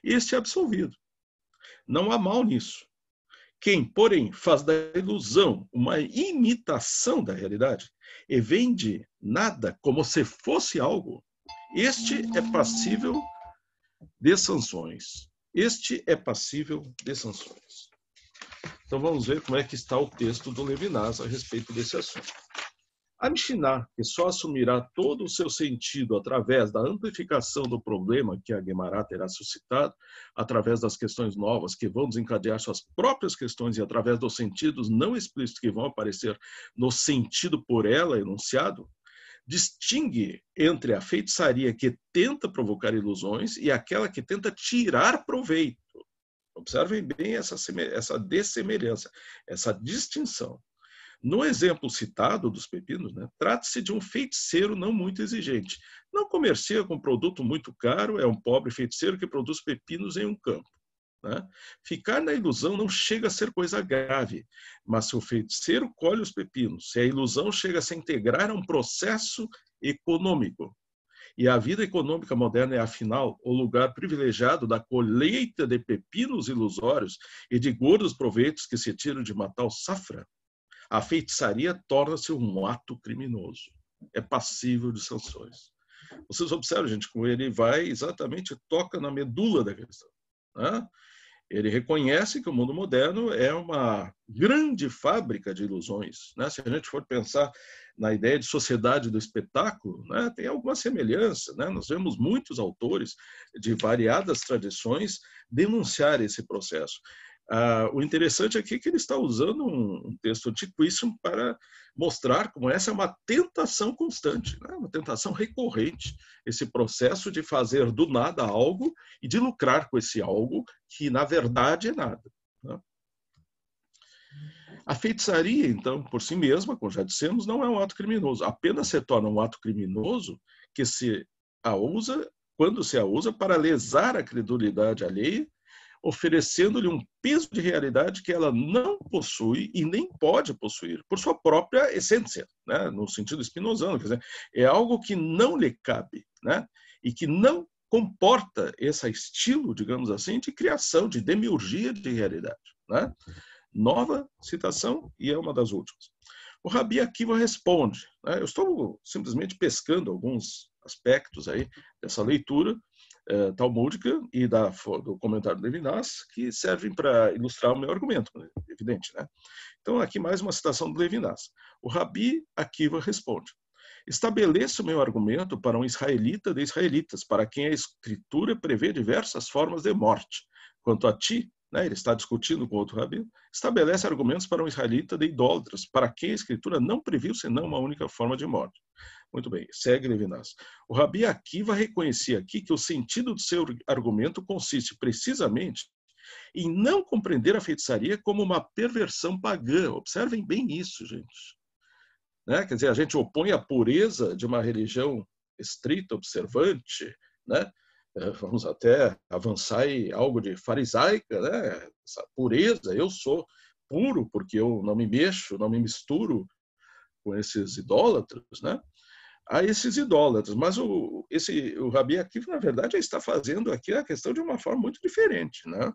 este é absolvido. Não há mal nisso. Quem, porém, faz da ilusão uma imitação da realidade e vende nada como se fosse algo, este é passível de sanções. Este é passível de sanções. Então vamos ver como é que está o texto do Levinas a respeito desse assunto. A Mishnah, que só assumirá todo o seu sentido através da amplificação do problema que a Guemará terá suscitado, através das questões novas que vão desencadear suas próprias questões e através dos sentidos não explícitos que vão aparecer no sentido por ela enunciado, distingue entre a feitiçaria que tenta provocar ilusões e aquela que tenta tirar proveito. Observem bem essa dessemelhança, essa distinção. No exemplo citado dos pepinos, né, trata-se de um feiticeiro não muito exigente. Não comercia com produto muito caro, é um pobre feiticeiro que produz pepinos em um campo, né? Ficar na ilusão não chega a ser coisa grave, mas se o feiticeiro colhe os pepinos, se a ilusão chega a se integrar a um processo econômico, e a vida econômica moderna é, afinal, o lugar privilegiado da colheita de pepinos ilusórios e de gordos proveitos que se tiram de uma tal safra, a feitiçaria torna-se um ato criminoso. É passível de sanções. Vocês observam, gente, como ele vai exatamente, toca na medula da questão, né? Ele reconhece que o mundo moderno é uma grande fábrica de ilusões, né? Se a gente for pensar na ideia de sociedade do espetáculo, né, tem alguma semelhança, né? Nós vemos muitos autores de variadas tradições denunciar esse processo. O interessante aqui é que ele está usando um texto antiquíssimo para mostrar como essa é uma tentação constante, né? Uma tentação recorrente, esse processo de fazer do nada algo e de lucrar com esse algo que, na verdade, é nada, né? A feitiçaria, então, por si mesma, como já dissemos, não é um ato criminoso. Apenas se torna um ato criminoso que quando se a usa para lesar a credulidade alheia, oferecendo-lhe um peso de realidade que ela não possui e nem pode possuir, por sua própria essência, né? No sentido spinozano, quer dizer, é algo que não lhe cabe, né? E que não comporta esse estilo, digamos assim, de criação, de demiurgia de realidade, né? Nova citação, e é uma das últimas. O Rabi Akiva responde, né? Eu estou simplesmente pescando alguns aspectos aí dessa leitura, talmúdica e do comentário do Levinas, que servem para ilustrar o meu argumento, evidente, né? Então, aqui mais uma citação do Levinas. O Rabi Akiva responde: estabeleço o meu argumento para um israelita de israelitas, para quem a Escritura prevê diversas formas de morte. Quanto a ti, né, ele está discutindo com outro rabino, estabelece argumentos para um israelita de idólatras, para quem a Escritura não previu senão uma única forma de morte. Muito bem, segue Levinas. O Rabi Akiva reconhecia aqui que o sentido do seu argumento consiste precisamente em não compreender a feitiçaria como uma perversão pagã. Observem bem isso, gente. Né? Quer dizer, a gente opõe a pureza de uma religião estrita, observante, né? Vamos até avançar em algo de farisaica, né? Essa pureza, eu sou puro porque eu não me mexo, não me misturo com esses idólatras, né? A esses idólatras. Mas o Rabi Akiva, na verdade, está fazendo aqui a questão de uma forma muito diferente, né?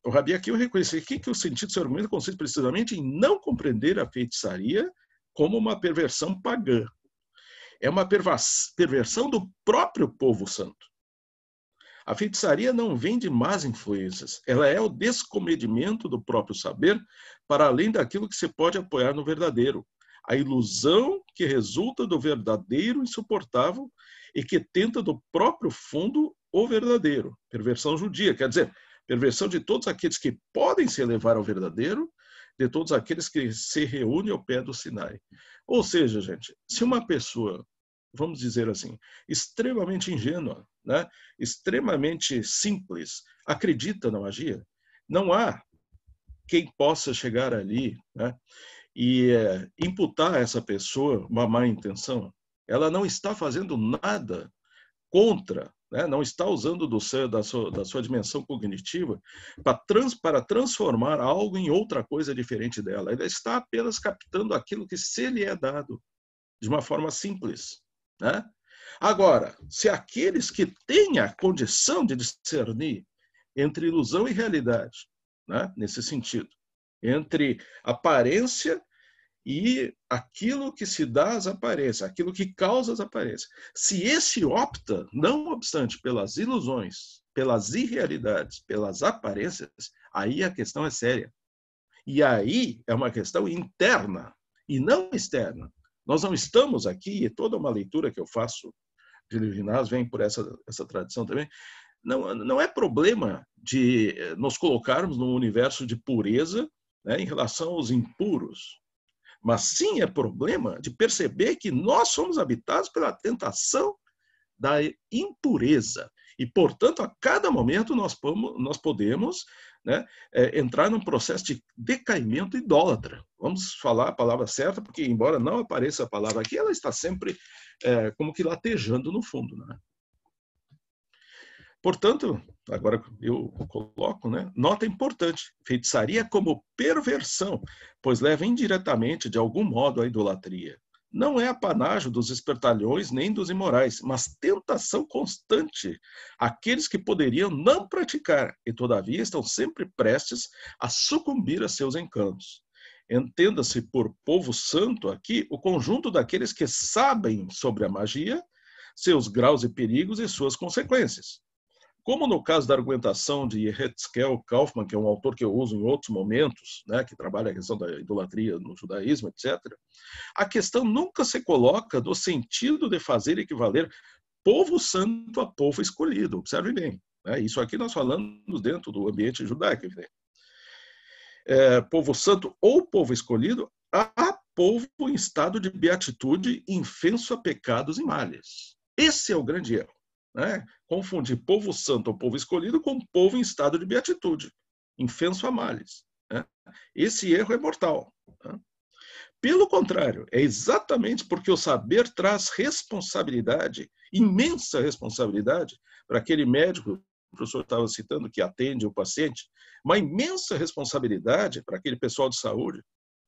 O Rabi Akiva reconheceu que o sentido do seu argumento consiste precisamente em não compreender a feitiçaria como uma perversão pagã. É uma perversão do próprio povo santo. A feitiçaria não vem de más influências, ela é o descomedimento do próprio saber para além daquilo que se pode apoiar no verdadeiro. A ilusão que resulta do verdadeiro insuportável e que tenta do próprio fundo o verdadeiro. Perversão judia, quer dizer, perversão de todos aqueles que podem se elevar ao verdadeiro, de todos aqueles que se reúnem ao pé do Sinai. Ou seja, gente, se uma pessoa, vamos dizer assim, extremamente ingênua, né, extremamente simples, acredita na magia, não há quem possa chegar ali, né, e imputar a essa pessoa uma má intenção. Ela não está fazendo nada contra, né? Não está usando da sua dimensão cognitiva para transformar algo em outra coisa diferente dela. Ela está apenas captando aquilo que se lhe é dado, de uma forma simples, né? Agora, se aqueles que têm a condição de discernir entre ilusão e realidade, né? Nesse sentido, entre aparência e aquilo que se dá às aparências, aquilo que causa as aparências. Se esse opta, não obstante, pelas ilusões, pelas irrealidades, pelas aparências, aí a questão é séria. E aí é uma questão interna e não externa. Nós não estamos aqui, e toda uma leitura que eu faço de Levinas vem por essa tradição também, não é problema de nos colocarmos num universo de pureza, né, em relação aos impuros. Mas sim é problema de perceber que nós somos habitados pela tentação da impureza. E, portanto, a cada momento nós podemos, né, entrar num processo de decaimento idólatra. Vamos falar a palavra certa, porque, embora não apareça a palavra aqui, ela está sempre como que latejando no fundo, né? Portanto, agora eu coloco, né? Nota importante, feitiçaria como perversão, pois leva indiretamente, de algum modo, à idolatria. Não é apanágio dos espertalhões nem dos imorais, mas tentação constante àqueles que poderiam não praticar e, todavia, estão sempre prestes a sucumbir a seus encantos. Entenda-se por povo santo aqui o conjunto daqueles que sabem sobre a magia, seus graus e perigos e suas consequências. Como no caso da argumentação de Yehezkel Kaufman, que é um autor que eu uso em outros momentos, né, que trabalha a questão da idolatria no judaísmo, etc., a questão nunca se coloca no sentido de fazer equivaler povo santo a povo escolhido. Observe bem, né? Isso aqui nós falamos dentro do ambiente judaico. Povo santo ou povo escolhido a povo em estado de beatitude, infenso a pecados e males. Esse é o grande erro. Né? Confundir povo santo ou povo escolhido com povo em estado de beatitude, infenso a males. Né? Esse erro é mortal. Né? Pelo contrário, é exatamente porque o saber traz responsabilidade, imensa responsabilidade, para aquele médico que o professor estava citando, que atende o paciente, uma imensa responsabilidade para aquele pessoal de saúde,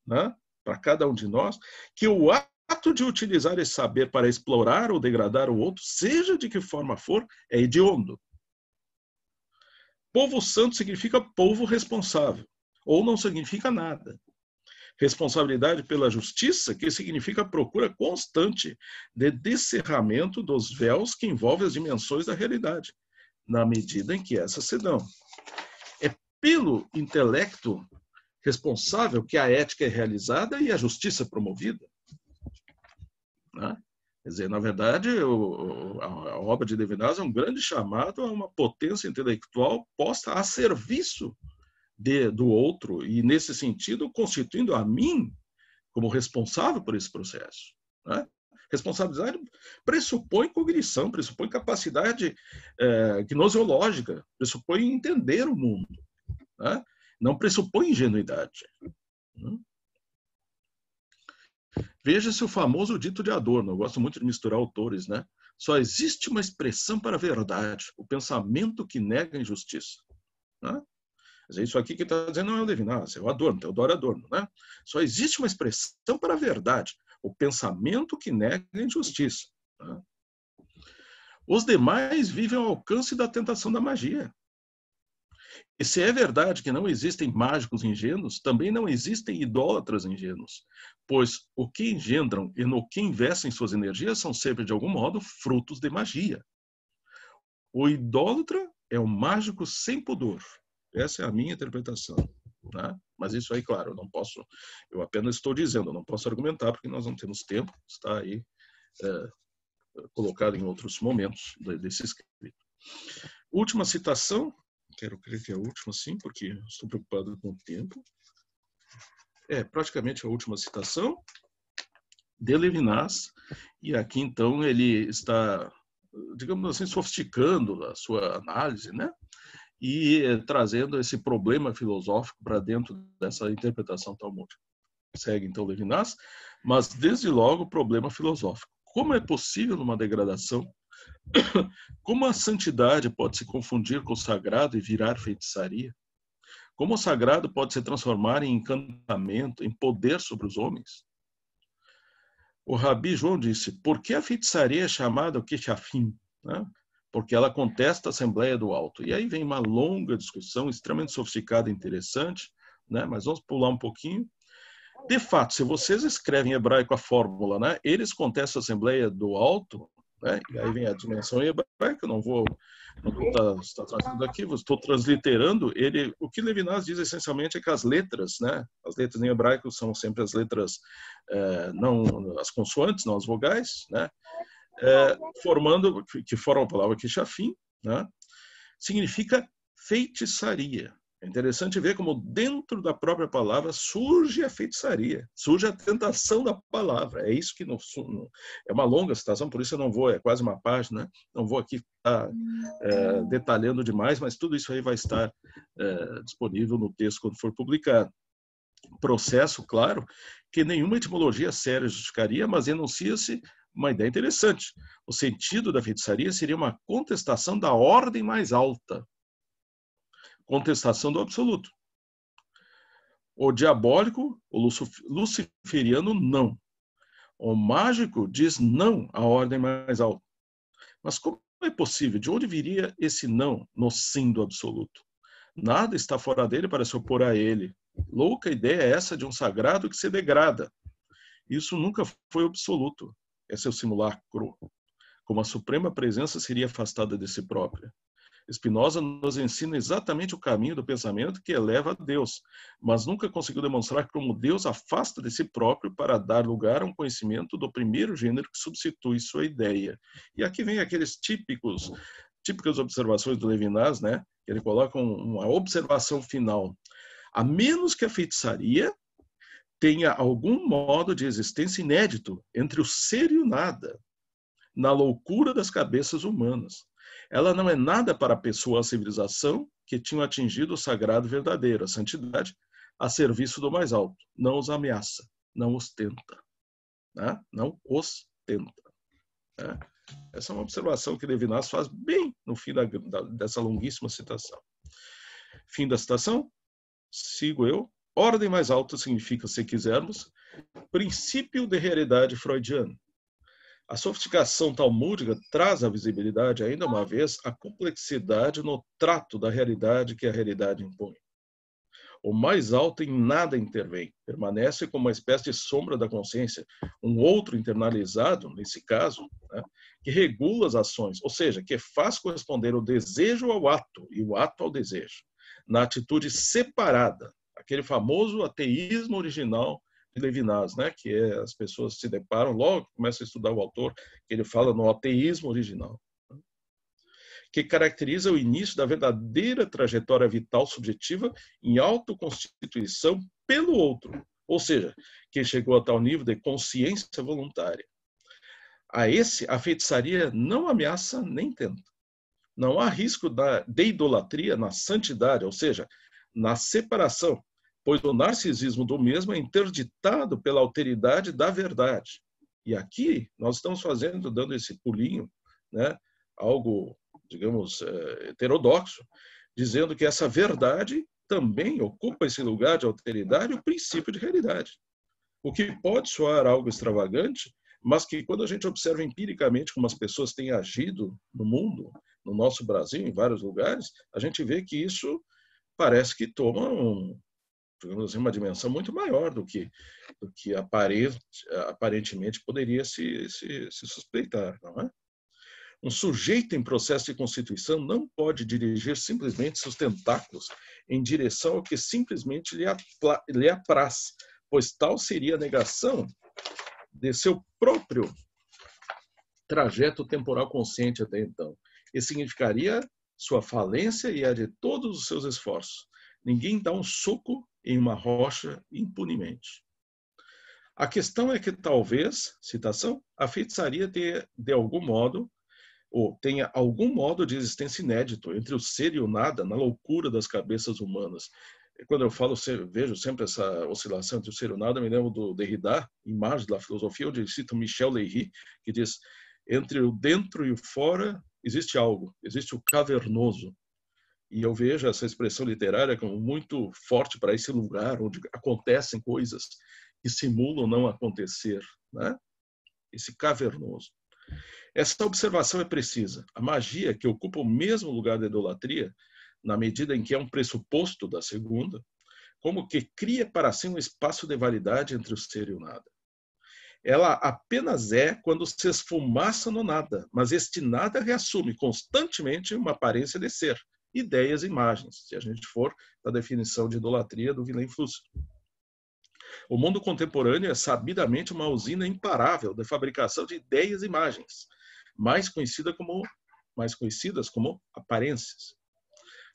né? Para cada um de nós, que o ato de utilizar esse saber para explorar ou degradar o outro, seja de que forma for, é hediondo. Povo santo significa povo responsável, ou não significa nada. Responsabilidade pela justiça, que significa a procura constante de descerramento dos véus que envolvem as dimensões da realidade, na medida em que essas se dão. É pelo intelecto responsável que a ética é realizada e a justiça promovida. Né? Quer dizer, na verdade, a obra de Levinas é um grande chamado a uma potência intelectual posta a serviço do outro e, nesse sentido, constituindo a mim como responsável por esse processo. Né? Responsabilidade pressupõe cognição, pressupõe capacidade gnoseológica, pressupõe entender o mundo. Né? Não pressupõe ingenuidade. Veja-se o famoso dito de Adorno, eu gosto muito de misturar autores, né? Só existe uma expressão para a verdade, o pensamento que nega a injustiça. Né? Isso aqui que está dizendo não é o Levinas, é o Adorno, Teodoro Adorno. Né? Só existe uma expressão para a verdade, o pensamento que nega a injustiça. Né? Os demais vivem ao alcance da tentação da magia. E se é verdade que não existem mágicos ingênuos, também não existem idólatras ingênuos, pois o que engendram e no que investem suas energias são sempre, de algum modo, frutos de magia. O idólatra é um mágico sem pudor. Essa é a minha interpretação. Né? Mas isso aí, claro, eu apenas estou dizendo, não posso argumentar, porque nós não temos tempo, está aí colocado em outros momentos desse escrito. Última citação. Quero crer que é a última, sim, porque estou preocupado com o tempo. É praticamente a última citação de Levinas. E aqui, então, ele está, digamos assim, sofisticando a sua análise, né? E trazendo esse problema filosófico para dentro dessa interpretação talmúdica. Segue, então, Levinas, mas, desde logo, o problema filosófico. Como é possível, numa degradação, como a santidade pode se confundir com o sagrado e virar feitiçaria? Como o sagrado pode se transformar em encantamento, em poder sobre os homens? O Rabi João disse, por que a feitiçaria é chamada o Keshafim? Né? Porque ela contesta a Assembleia do Alto. E aí vem uma longa discussão, extremamente sofisticada e interessante, né? Mas vamos pular um pouquinho. De fato, se vocês escrevem em hebraico a fórmula, né? Eles contestam a Assembleia do Alto, né? E aí vem a dimensão em hebraico, não vou estar trazendo aqui, estou transliterando. O que Levinas diz essencialmente é que as letras, né? As letras em hebraico são sempre as letras, não as consoantes, não as vogais, né? Que formam a palavra Keshafim, né? Significa feitiçaria. É interessante ver como dentro da própria palavra surge a feitiçaria, surge a tentação da palavra. É isso que é uma longa citação, por isso eu não vou, é quase uma página, não vou aqui estar detalhando demais, mas tudo isso aí vai estar disponível no texto quando for publicado. Processo, claro, que nenhuma etimologia séria justificaria, mas enuncia-se uma ideia interessante. O sentido da feitiçaria seria uma contestação da ordem mais alta. Contestação do absoluto. O diabólico, o luciferiano, não. O mágico diz não à ordem mais alta. Mas como é possível? De onde viria esse não no sim do absoluto? Nada está fora dele para se opor a ele. Louca ideia é essa de um sagrado que se degrada. Isso nunca foi absoluto. Esse é o simulacro. Como a suprema presença seria afastada de si própria. Spinoza nos ensina exatamente o caminho do pensamento que eleva a Deus, mas nunca conseguiu demonstrar como Deus afasta de si próprio para dar lugar a um conhecimento do primeiro gênero que substitui sua ideia. E aqui vem aqueles típicas observações do Levinas, né? Ele coloca uma observação final. A menos que a feitiçaria tenha algum modo de existência inédito entre o ser e o nada, na loucura das cabeças humanas. Ela não é nada para a pessoa ou a civilização que tinham atingido o sagrado verdadeiro, a santidade, a serviço do mais alto. Não os ameaça, não os tenta. Né? Não os tenta. Né? Essa é uma observação que Levinas faz bem no fim dessa longuíssima citação. Fim da citação, sigo eu. Ordem mais alta significa, se quisermos, princípio de realidade freudiana. A sofisticação talmúdica traz à visibilidade, ainda uma vez, a complexidade no trato da realidade que a realidade impõe. O mais alto em nada intervém, permanece como uma espécie de sombra da consciência, um outro internalizado, nesse caso, né, que regula as ações, ou seja, que faz corresponder o desejo ao ato e o ato ao desejo, na atitude separada, aquele famoso ateísmo original de Levinas, né, que as pessoas se deparam logo que começam a estudar o autor, que ele fala no ateísmo original, que caracteriza o início da verdadeira trajetória vital subjetiva em autoconstituição pelo outro, ou seja, que chegou a tal nível de consciência voluntária. A esse, a feitiçaria não ameaça nem tenta. Não há risco de idolatria na santidade, ou seja, na separação, pois o narcisismo do mesmo é interditado pela alteridade da verdade. E aqui nós estamos dando esse pulinho, né, algo, digamos, heterodoxo, dizendo que essa verdade também ocupa esse lugar de alteridade, o princípio de realidade. O que pode soar algo extravagante, mas que quando a gente observa empiricamente como as pessoas têm agido no mundo, no nosso Brasil, em vários lugares, a gente vê que isso parece que toma digamos assim, uma dimensão muito maior do que aparentemente poderia se suspeitar, não é? Um sujeito em processo de constituição não pode dirigir simplesmente seus tentáculos em direção ao que simplesmente lhe apraz, pois tal seria a negação de seu próprio trajeto temporal consciente até então. E significaria sua falência e a de todos os seus esforços. Ninguém dá um soco em uma rocha impunemente. A questão é que talvez, citação, a feitiçaria tenha, de algum modo, ou tenha algum modo de existência inédito entre o ser e o nada na loucura das cabeças humanas. Quando eu falo, vejo sempre essa oscilação entre o ser e o nada, me lembro do Derrida, Imagens da Filosofia, onde cita Michel Leiry, que diz, entre o dentro e o fora existe algo, existe o cavernoso. E eu vejo essa expressão literária como muito forte para esse lugar onde acontecem coisas que simulam não acontecer, né? Esse cavernoso. Essa observação é precisa. A magia, que ocupa o mesmo lugar da idolatria, na medida em que é um pressuposto da segunda, como que cria para si um espaço de validade entre o ser e o nada. Ela apenas é quando se esfumaça no nada, mas este nada reassume constantemente uma aparência de ser, ideias e imagens, se a gente for da definição de idolatria do Villain Fuss. O mundo contemporâneo é sabidamente uma usina imparável de fabricação de ideias e imagens, mais conhecidas como aparências.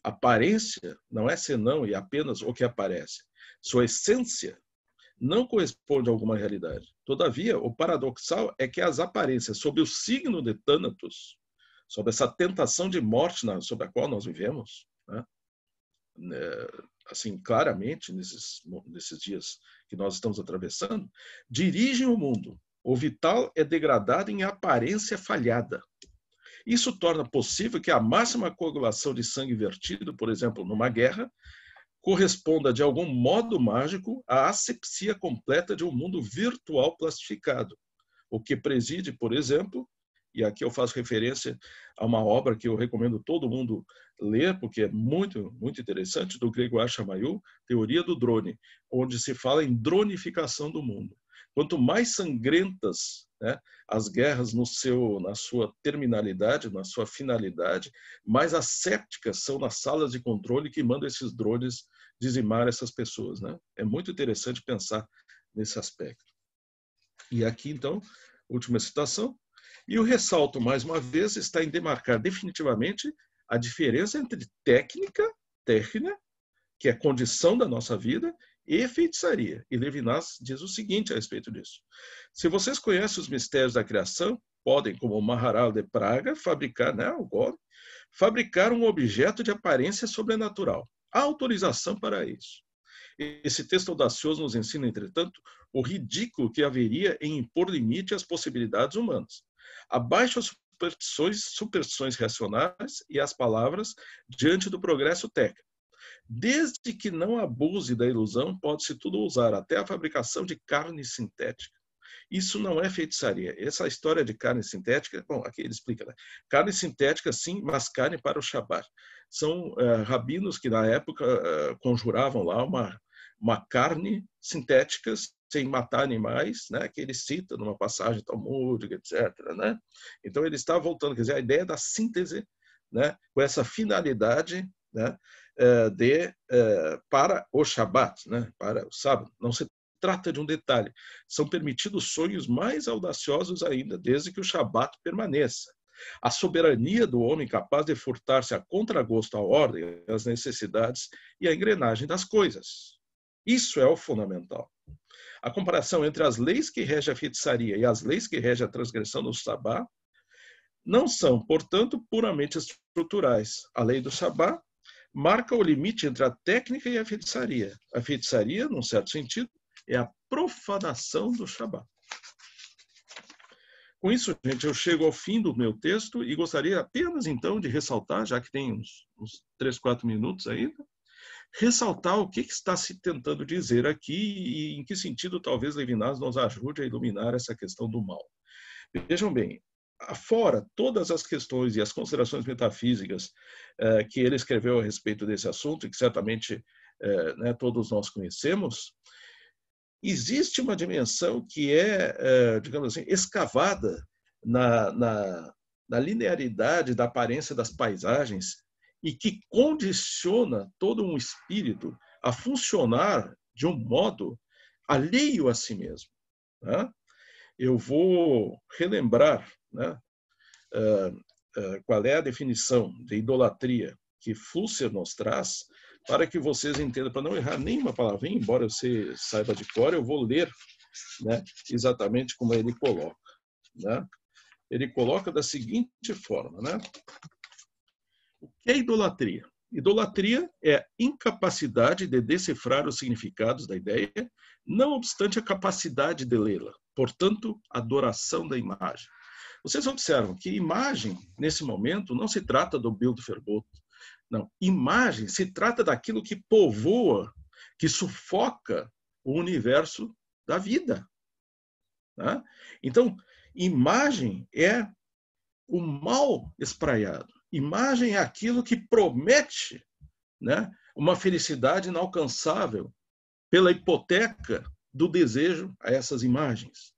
Aparência não é senão e apenas o que aparece. Sua essência não corresponde a alguma realidade. Todavia, o paradoxal é que as aparências, sob o signo de Thanatos, sob essa tentação de morte sob a qual nós vivemos, né? Assim, claramente, nesses dias que nós estamos atravessando, dirigem o mundo. O vital é degradado em aparência falhada. Isso torna possível que a máxima coagulação de sangue vertido, por exemplo, numa guerra, corresponda de algum modo mágico à asepsia completa de um mundo virtual plastificado, o que preside, por exemplo, e aqui eu faço referência a uma obra que eu recomendo todo mundo ler, porque é muito, muito interessante, do grego Ashamayu, Teoria do Drone, onde se fala em dronificação do mundo. Quanto mais sangrentas, né, as guerras na sua terminalidade, na sua finalidade, mais assépticas são nas salas de controle que mandam esses drones dizimar essas pessoas, né? É muito interessante pensar nesse aspecto. E aqui, então, última citação. E eu ressalto, mais uma vez, está em demarcar definitivamente a diferença entre técnica, que é condição da nossa vida, e feitiçaria. E Levinas diz o seguinte a respeito disso. Se vocês conhecem os mistérios da criação, podem, como o Maharal de Praga, fabricar, né, o God, fabricar um objeto de aparência sobrenatural. Há autorização para isso. Esse texto audacioso nos ensina, entretanto, o ridículo que haveria em impor limite às possibilidades humanas. Abaixo as superstições racionais e as palavras diante do progresso técnico. Desde que não abuse da ilusão, pode-se tudo usar, até a fabricação de carne sintética. Isso não é feitiçaria. Essa história de carne sintética, bom, aqui ele explica, né? Carne sintética, sim, mas carne para o Shabat. São rabinos que, na época, conjuravam lá uma carne sintética, sem matar animais, né? Que ele cita numa passagem talmúdica, etc. Né? Então, ele está voltando, quer dizer, a ideia da síntese, né? Com essa finalidade, né? Para o Shabat, né? Para o sábado. Não se trata de um detalhe. São permitidos sonhos mais audaciosos ainda, desde que o Shabat permaneça. A soberania do homem capaz de furtar-se a contragosto à ordem, às necessidades e à engrenagem das coisas. Isso é o fundamental. A comparação entre as leis que regem a feitiçaria e as leis que regem a transgressão do Shabat não são, portanto, puramente estruturais. A lei do Shabat marca o limite entre a técnica e a feitiçaria. A feitiçaria, num certo sentido, é a profanação do Shabat. Com isso, gente, eu chego ao fim do meu texto e gostaria apenas, então, de ressaltar, já que tem uns 3, 4 minutos ainda, ressaltar o que está se tentando dizer aqui e em que sentido talvez Levinas nos ajude a iluminar essa questão do mal. Vejam bem, afora todas as questões e as considerações metafísicas que ele escreveu a respeito desse assunto, e que certamente né, todos nós conhecemos, existe uma dimensão que é, digamos assim, escavada na linearidade da aparência das paisagens e que condiciona todo um espírito a funcionar de um modo alheio a si mesmo. Né? Eu vou relembrar, né, qual é a definição de idolatria que Flusser nos traz, para que vocês entendam, para não errar nenhuma palavrinha, embora você saiba de cor, eu vou ler, né, exatamente como ele coloca. Né? Ele coloca da seguinte forma, né? O que é idolatria? Idolatria é a incapacidade de decifrar os significados da ideia, não obstante a capacidade de lê-la. Portanto, adoração da imagem. Vocês observam que imagem, nesse momento, não se trata do Bildverbot. Não, imagem se trata daquilo que povoa, que sufoca o universo da vida. Tá? Então, imagem é o mal espraiado. Imagem é aquilo que promete, né, uma felicidade inalcançável pela hipoteca do desejo a essas imagens.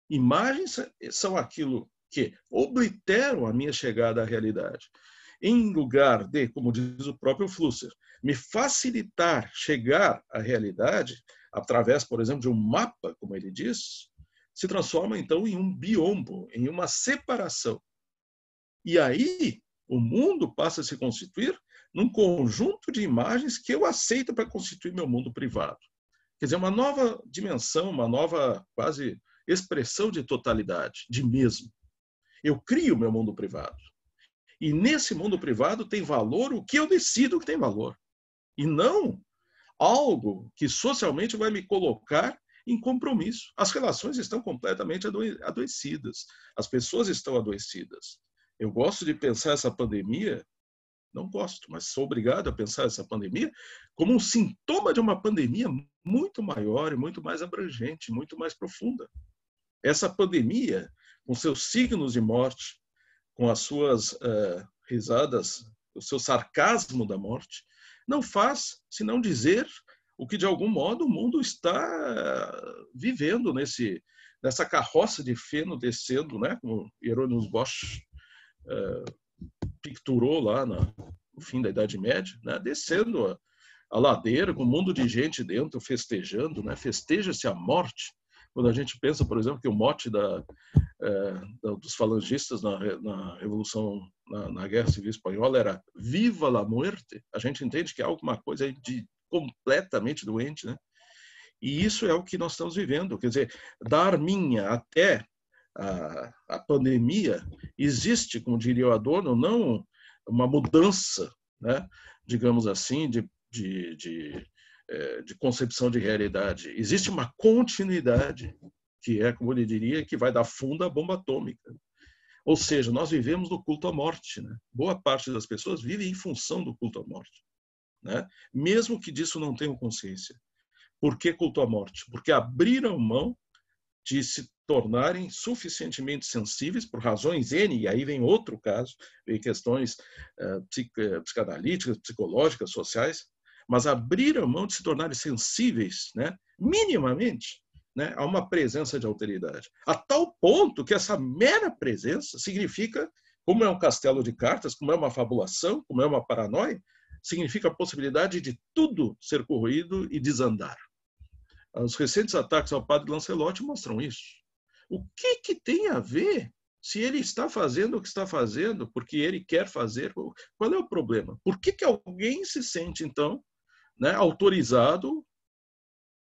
Imagens são aquilo que obliteram a minha chegada à realidade. Em lugar de, como diz o próprio Flusser, me facilitar chegar à realidade, através, por exemplo, de um mapa, como ele diz, se transforma, então, em um biombo, em uma separação. E aí, o mundo passa a se constituir num conjunto de imagens que eu aceito para constituir meu mundo privado. Quer dizer, uma nova dimensão, uma nova, quase, expressão de totalidade, de mesmo. Eu crio meu mundo privado. E nesse mundo privado tem valor o que eu decido que tem valor. E não algo que socialmente vai me colocar em compromisso. As relações estão completamente adoecidas. As pessoas estão adoecidas. Eu gosto de pensar essa pandemia, não gosto, mas sou obrigado a pensar essa pandemia como um sintoma de uma pandemia muito maior e muito mais abrangente, muito mais profunda. Essa pandemia, com seus signos de morte, com as suas risadas, o seu sarcasmo da morte, não faz senão dizer o que, de algum modo, o mundo está vivendo nessa carroça de feno descendo, né, como Hieronymus Bosch picturou lá no fim da Idade Média, né, descendo a ladeira, com um mundo de gente dentro, festejando, né, festeja-se a morte. Quando a gente pensa, por exemplo, que o mote dos falangistas na Revolução, na Guerra Civil Espanhola era Viva la muerte, a gente entende que há alguma coisa de completamente doente, né? E isso é o que nós estamos vivendo. Quer dizer, da Arminha até a pandemia, existe, como diria o Adorno, não uma mudança, né, digamos assim, de concepção de realidade. Existe uma continuidade, que é, como ele diria, que vai da funda à bomba atômica. Ou seja, nós vivemos no culto à morte. Né? Boa parte das pessoas vive em função do culto à morte. Né? Mesmo que disso não tenham consciência. Por que culto à morte? Porque abriram mão de se tornarem suficientemente sensíveis por razões N, e aí vem outro caso, vem questões psicanalíticas, psicológicas, sociais, mas abriram mão de se tornarem sensíveis, né, minimamente, né, a uma presença de alteridade. A tal ponto que essa mera presença significa, como é um castelo de cartas, como é uma fabulação, como é uma paranoia, significa a possibilidade de tudo ser corroído e desandar. Os recentes ataques ao padre Lancelotti mostram isso. O que tem a ver se ele está fazendo o que está fazendo, porque ele quer fazer? Qual é o problema? Por que alguém se sente, então, né, autorizado,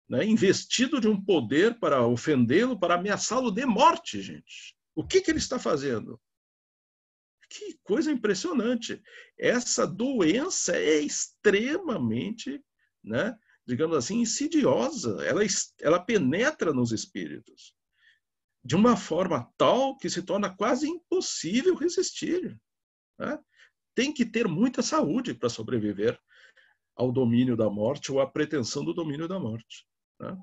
né, investido de um poder para ofendê-lo, para ameaçá-lo de morte, gente? O que ele está fazendo? Que coisa impressionante. Essa doença é extremamente, né, digamos assim, insidiosa. Ela penetra nos espíritos de uma forma tal que se torna quase impossível resistir, né? Tem que ter muita saúde para sobreviver ao domínio da morte ou à pretensão do domínio da morte, né?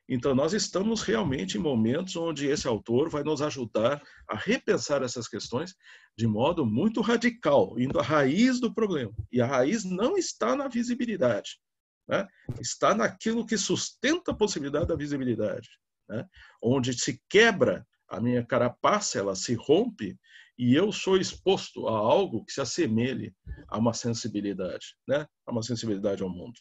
Então, nós estamos realmente em momentos onde esse autor vai nos ajudar a repensar essas questões de modo muito radical, indo à raiz do problema. E a raiz não está na visibilidade, né? Está naquilo que sustenta a possibilidade da visibilidade, né? Onde se quebra a minha carapaça, ela se rompe e eu sou exposto a algo que se assemelhe a uma sensibilidade, né? A uma sensibilidade ao mundo.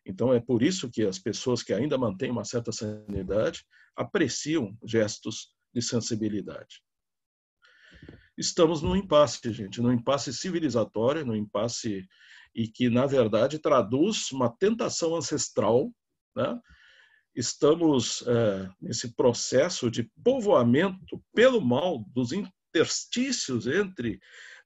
Então, é por isso que as pessoas que ainda mantêm uma certa sanidade apreciam gestos de sensibilidade. Estamos num impasse, gente, num impasse civilizatório, num impasse e que, na verdade, traduz uma tentação ancestral, né? Estamos nesse processo de povoamento pelo mal dos interstícios entre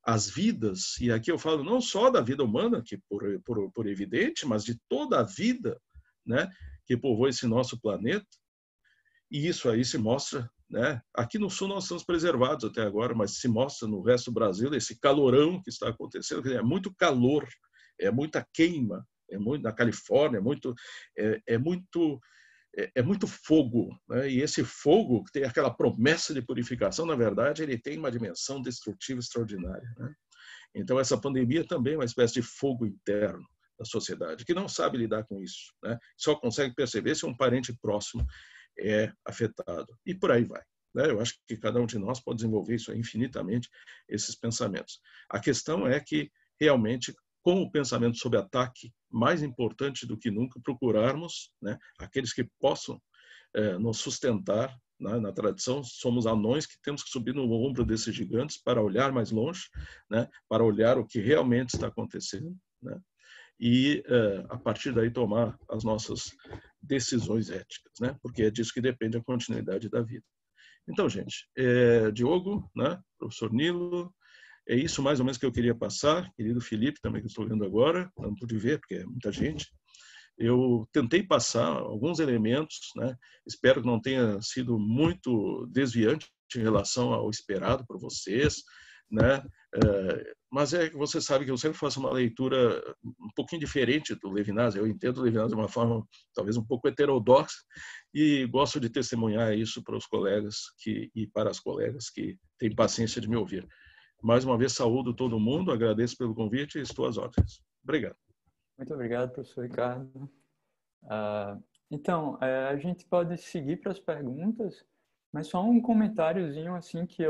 as vidas, e aqui eu falo não só da vida humana, que por evidente, mas de toda a vida, né, que povoa esse nosso planeta, e isso aí se mostra, né, aqui no Sul nós estamos preservados até agora, mas se mostra no resto do Brasil esse calorão que está acontecendo, é muito calor, é muita queima, é muito na Califórnia, é muito fogo, né? E esse fogo que tem aquela promessa de purificação, na verdade, ele tem uma dimensão destrutiva extraordinária, né? Então, essa pandemia também é uma espécie de fogo interno da sociedade, que não sabe lidar com isso, né? Só consegue perceber se um parente próximo é afetado. E por aí vai, né? Eu acho que cada um de nós pode desenvolver isso infinitamente, esses pensamentos. A questão é que, realmente, com o pensamento sob ataque, mais importante do que nunca, procurarmos, né, aqueles que possam nos sustentar, né, na tradição, somos anões que temos que subir no ombro desses gigantes para olhar mais longe, né, para olhar o que realmente está acontecendo, né, e, a partir daí, tomar as nossas decisões éticas, né, porque é disso que depende a continuidade da vida. Então, gente, Diogo, né, professor Nilo, é isso mais ou menos que eu queria passar. Querido Felipe, também que estou vendo agora, não pude ver, porque é muita gente. Eu tentei passar alguns elementos, né? Espero que não tenha sido muito desviante em relação ao esperado por vocês, né? Mas é que você sabe que eu sempre faço uma leitura um pouquinho diferente do Levinas. Eu entendo o Levinas de uma forma talvez um pouco heterodoxa e gosto de testemunhar isso para os colegas e para as colegas que têm paciência de me ouvir. Mais uma vez, saúdo todo mundo, agradeço pelo convite e estou às ordens. Obrigado. Muito obrigado, professor Ricardo. Então, a gente pode seguir para as perguntas, mas só um comentáriozinho, assim, que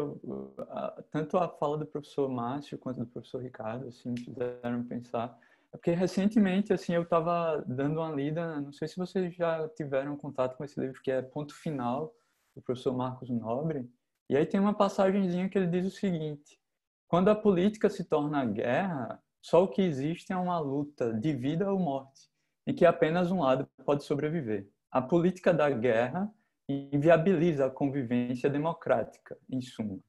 tanto a fala do professor Márcio quanto do professor Ricardo, assim, me fizeram pensar. É porque recentemente, assim, eu estava dando uma lida, não sei se vocês já tiveram contato com esse livro, que é Ponto Final, do professor Marcos Nobre, e aí tem uma passagenzinha que ele diz o seguinte: quando a política se torna guerra, só o que existe é uma luta de vida ou morte, em que apenas um lado pode sobreviver. A política da guerra inviabiliza a convivência democrática, em suma.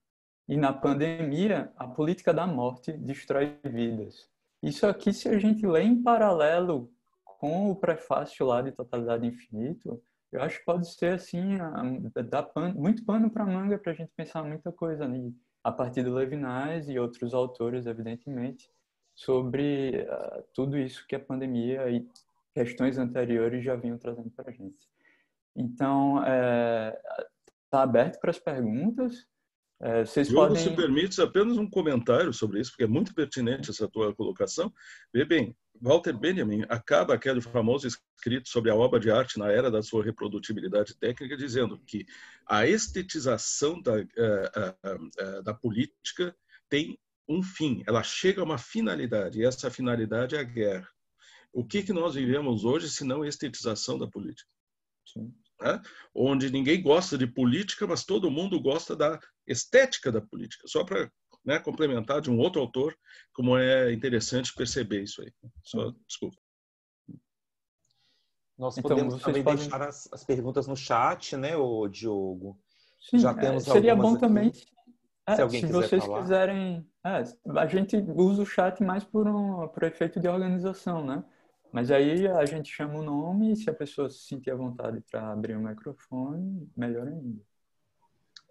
E na pandemia, a política da morte destrói vidas. Isso aqui, se a gente lê em paralelo com o prefácio lá de Totalidade Infinito, eu acho que pode ser assim, dá muito pano para manga para a gente pensar muita coisa ali, a partir do Levinas e outros autores, evidentemente, sobre tudo isso que a pandemia e questões anteriores já vinham trazendo para a gente. Então, tá aberto para as perguntas. Vocês Diogo, se podem... permite apenas um comentário sobre isso, porque é muito pertinente essa tua colocação. Vê bem, Walter Benjamin acaba aquele famoso escrito sobre a obra de arte na era da sua reprodutibilidade técnica, dizendo que a estetização da política tem um fim, ela chega a uma finalidade, e essa finalidade é a guerra. O que nós vivemos hoje, se não estetização da política? Sim. Né? Onde ninguém gosta de política, mas todo mundo gosta da estética da política. Só para, né, complementar de um outro autor, como é interessante perceber isso aí. Só, desculpa. Nós Então, podemos também podem... deixar as perguntas no chat, né, ô Diogo? Sim, já temos seria bom algumas também aqui. Se alguém se quiser vocês falar. quiserem... a gente usa o chat mais por efeito de organização, né? Mas aí a gente chama o nome e se a pessoa se sentir à vontade para abrir o microfone, melhor ainda.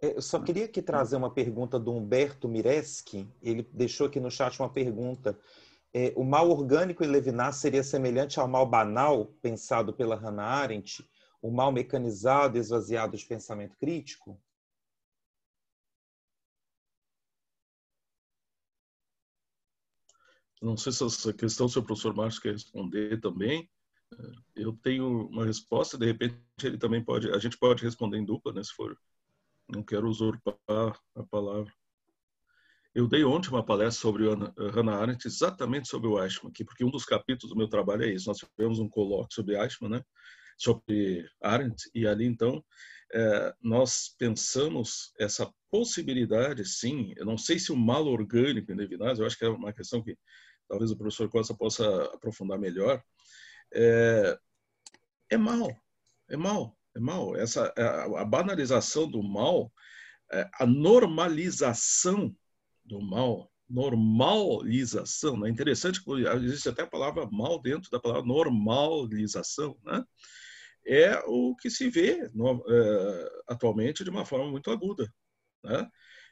Eu só queria aqui trazer uma pergunta do Humberto Mireski. Ele deixou aqui no chat uma pergunta. O mal orgânico em Levinas seria semelhante ao mal banal, pensado pela Hannah Arendt? O mal mecanizado, esvaziado de pensamento crítico? Não sei se essa questão o seu professor Márcio quer responder também. Eu tenho uma resposta, de repente ele também pode, a gente pode responder em dupla, né, se for. Não quero usurpar a palavra. Eu dei ontem uma palestra sobre Hannah Arendt, exatamente sobre o Eichmann, aqui, porque um dos capítulos do meu trabalho é isso. Nós tivemos um colóquio sobre Eichmann, né, sobre Arendt, e ali então nós pensamos essa possibilidade, sim. Eu não sei se o mal orgânico em Levinas, eu acho que é uma questão que talvez o professor Costa possa aprofundar melhor. É mal. A banalização do mal, a normalização do mal, normalização, né? Interessante que existe até a palavra mal dentro da palavra normalização, né? É o que se vê atualmente de uma forma muito aguda, né?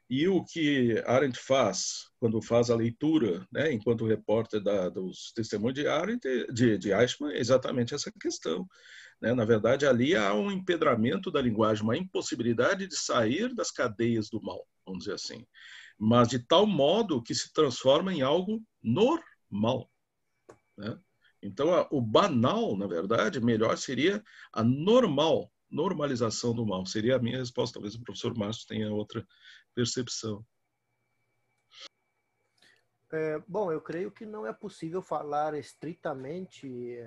E o que Arendt faz quando faz a leitura, né, enquanto repórter dos testemunhos de Arendt, de Eichmann, é exatamente essa questão, né? Na verdade, ali há um empedramento da linguagem, uma impossibilidade de sair das cadeias do mal, vamos dizer assim, mas de tal modo que se transforma em algo normal, né? Então, o banal, na verdade, melhor seria a normalização do mal. Seria a minha resposta. Talvez o professor Márcio tenha outra percepção. Bom, eu creio que não é possível falar estritamente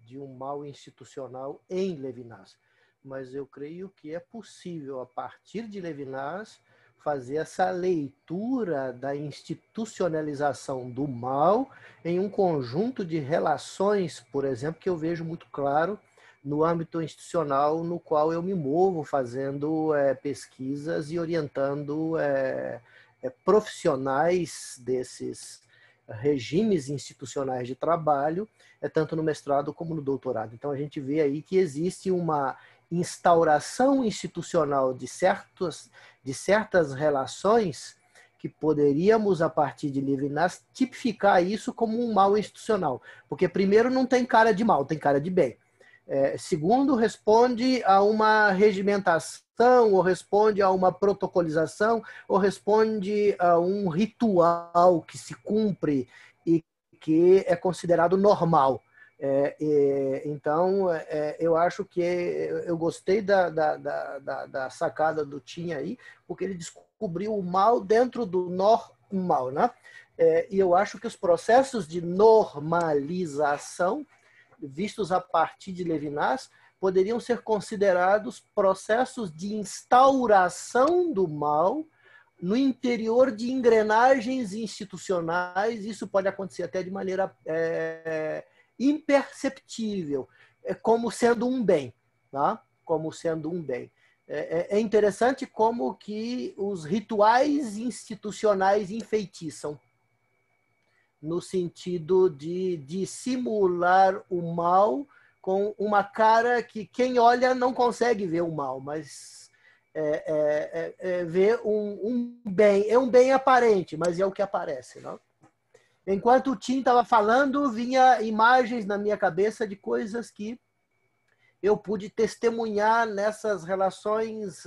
de um mal institucional em Levinas, mas eu creio que é possível, a partir de Levinas, fazer essa leitura da institucionalização do mal em um conjunto de relações, por exemplo, que eu vejo muito claro no âmbito institucional no qual eu me movo, fazendo pesquisas e orientando profissionais desses regimes institucionais de trabalho, tanto no mestrado como no doutorado. Então a gente vê aí que existe uma instauração institucional de certas relações que poderíamos, a partir de Levinas, tipificar isso como um mal institucional. Porque, primeiro, não tem cara de mal, tem cara de bem. Segundo, responde a uma regimentação, ou responde a uma protocolização, ou responde a um ritual que se cumpre e que é considerado normal. Então, eu acho que eu gostei da sacada do Tim aí, porque ele descobriu o mal dentro do normal, né? E eu acho que os processos de normalização vistos a partir de Levinas, poderiam ser considerados processos de instauração do mal no interior de engrenagens institucionais. Isso pode acontecer até de maneira imperceptível, como sendo um bem, tá? Como sendo um bem. É interessante como que os rituais institucionais enfeitiçam, no sentido de dissimular o mal com uma cara que quem olha não consegue ver o mal, mas vê um bem. É um bem aparente, mas é o que aparece, não? Enquanto o Tim estava falando, vinha imagens na minha cabeça de coisas que eu pude testemunhar nessas relações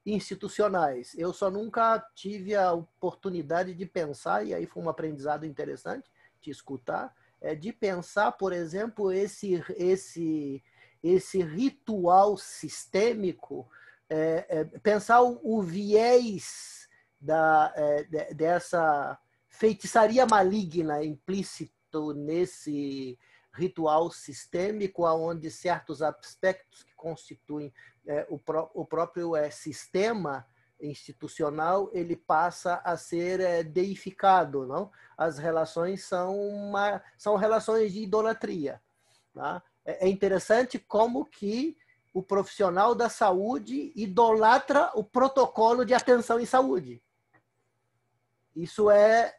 institucionais. Eu só nunca tive a oportunidade de pensar, e aí foi um aprendizado interessante de escutar, de pensar, por exemplo, esse ritual sistêmico, pensar o viés dessa feitiçaria maligna implícito nesse ritual sistêmico, onde certos aspectos que constituem o próprio sistema institucional, ele passa a ser deificado, não? As relações são relações de idolatria. Tá? É interessante como que o profissional da saúde idolatra o protocolo de atenção em saúde. Isso é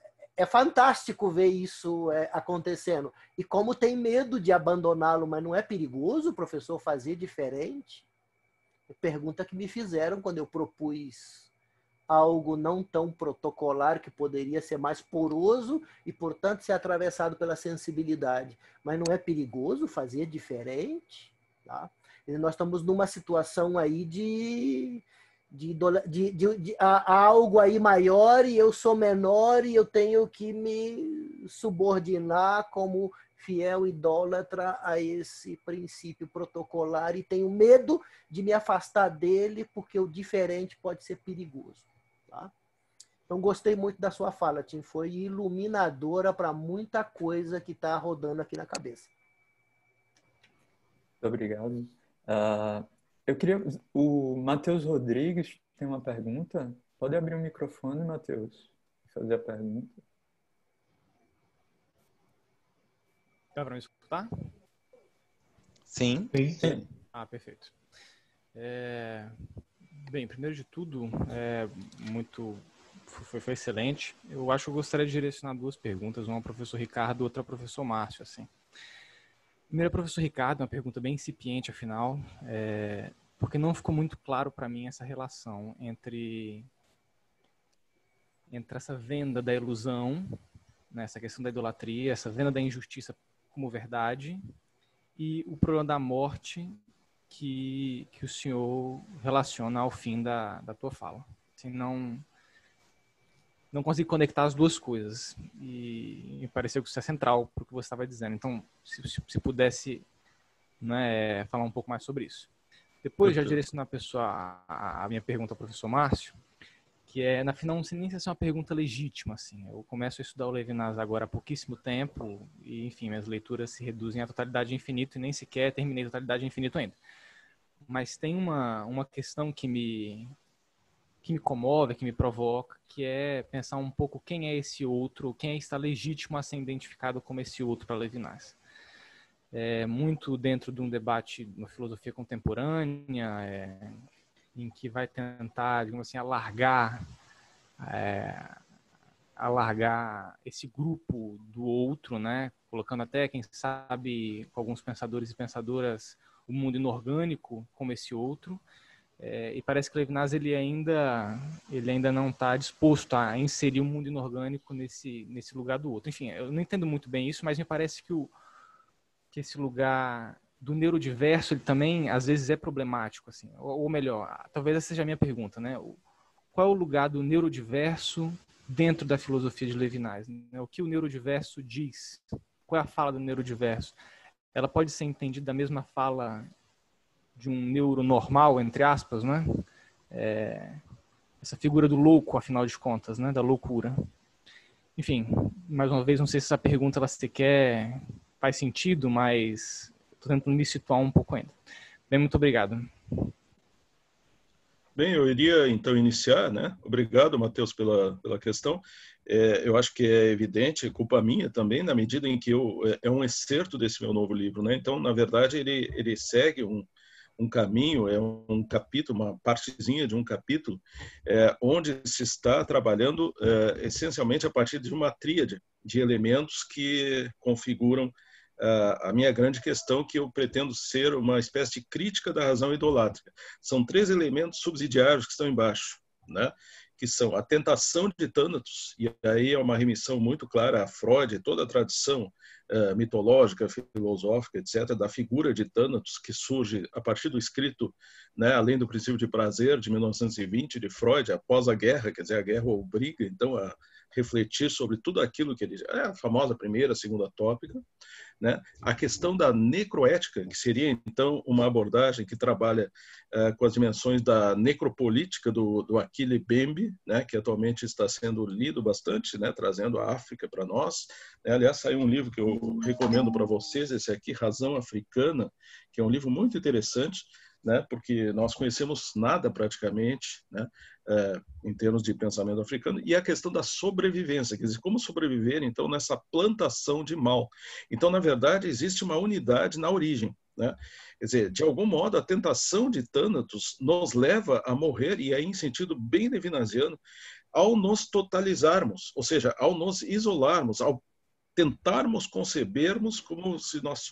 fantástico ver isso acontecendo. E como tem medo de abandoná-lo, mas não é perigoso o professor fazer diferente? Pergunta que me fizeram quando eu propus algo não tão protocolar, que poderia ser mais poroso e, portanto, ser atravessado pela sensibilidade. Mas não é perigoso fazer diferente? Tá? E nós estamos numa situação aí de algo aí maior e eu sou menor e eu tenho que me subordinar como fiel idólatra a esse princípio protocolar e tenho medo de me afastar dele porque o diferente pode ser perigoso. Tá? Então, gostei muito da sua fala, Tim. Foi iluminadora para muita coisa que está rodando aqui na cabeça. Muito obrigado. Eu queria... O Matheus Rodrigues tem uma pergunta. Pode abrir o microfone, Matheus, e fazer a pergunta. Dá para me escutar? Sim. Sim. Perfeito. Bem, primeiro de tudo, foi excelente. Eu acho que eu gostaria de direcionar duas perguntas, uma ao professor Ricardo e outra ao professor Márcio. Assim. Primeiro, professor Ricardo, uma pergunta bem incipiente, afinal, porque não ficou muito claro para mim essa relação entre essa venda da ilusão, né, essa questão da idolatria, essa venda da injustiça como verdade, e o problema da morte que o senhor relaciona ao fim da tua fala. Assim, não consegui conectar as duas coisas. E me pareceu que isso é central para o que você estava dizendo. Então, se pudesse, né, falar um pouco mais sobre isso. Depois, já direcionar a minha pergunta ao professor Márcio, que na final, não sei nem se é uma pergunta legítima. Assim. Eu começo a estudar o Levinas agora há pouquíssimo tempo e, enfim, minhas leituras se reduzem à totalidade de infinito e nem sequer terminei a totalidade de infinito ainda. Mas tem uma questão que me comove, que me provoca, que é pensar um pouco quem é esse outro, quem está legítimo a ser identificado como esse outro para Levinas. Muito dentro de um debate na filosofia contemporânea, em que vai tentar, digamos assim, alargar esse grupo do outro, né? Colocando até, quem sabe, com alguns pensadores e pensadoras, o mundo inorgânico como esse outro. E parece que Levinas ele ainda não está disposto a inserir o mundo inorgânico nesse lugar do outro. Enfim, eu não entendo muito bem isso, mas me parece que esse lugar do neurodiverso ele também às vezes é problemático, assim. Ou melhor, talvez essa seja a minha pergunta, né? Qual é o lugar do neurodiverso dentro da filosofia de Levinas? Né? O que o neurodiverso diz? Qual é a fala do neurodiverso? Ela pode ser entendida da mesma fala de um neuronormal, entre aspas, né? Essa figura do louco, afinal de contas, né? Da loucura. Enfim, mais uma vez, não sei se essa pergunta ela sequer faz sentido, mas estou tentando me situar um pouco ainda. Bem, muito obrigado. Bem, eu iria então iniciar, né? Obrigado, Matheus, pela questão. Eu acho que é evidente, é culpa minha também, na medida em que é um excerto desse meu novo livro, né? Então, na verdade, ele segue um caminho, é um capítulo, uma partezinha de um capítulo, onde se está trabalhando essencialmente a partir de uma tríade de elementos que configuram a minha grande questão, que eu pretendo ser uma espécie de crítica da razão idolátrica. São 3 elementos subsidiários que estão embaixo, né? Que são a tentação de Thanatos, e aí é uma remissão muito clara a Freud, toda a tradição mitológica, filosófica, etc., da figura de Thanatos, que surge a partir do escrito, né, Além do Princípio de Prazer, de 1920, de Freud, após a guerra, quer dizer, a guerra obriga, então, a refletir sobre tudo aquilo que ele... É a famosa primeira, segunda tópica, né? A questão da necroética, que seria, então, uma abordagem que trabalha com as dimensões da necropolítica do Achille Mbembe, né? Que atualmente está sendo lido bastante, né? Trazendo a África para nós. Aliás, saiu um livro que eu recomendo para vocês, esse aqui, Razão Africana, que é um livro muito interessante, né? Porque nós conhecemos nada praticamente, né? Em termos de pensamento africano, e a questão da sobrevivência, quer dizer, como sobreviver, então, nessa plantação de mal. Então, na verdade, existe uma unidade na origem, né? Quer dizer, de algum modo, a tentação de Thanatos nos leva a morrer, e aí em sentido bem levinasiano, ao nos totalizarmos, ou seja, ao nos isolarmos, ao tentarmos concebermos como se nós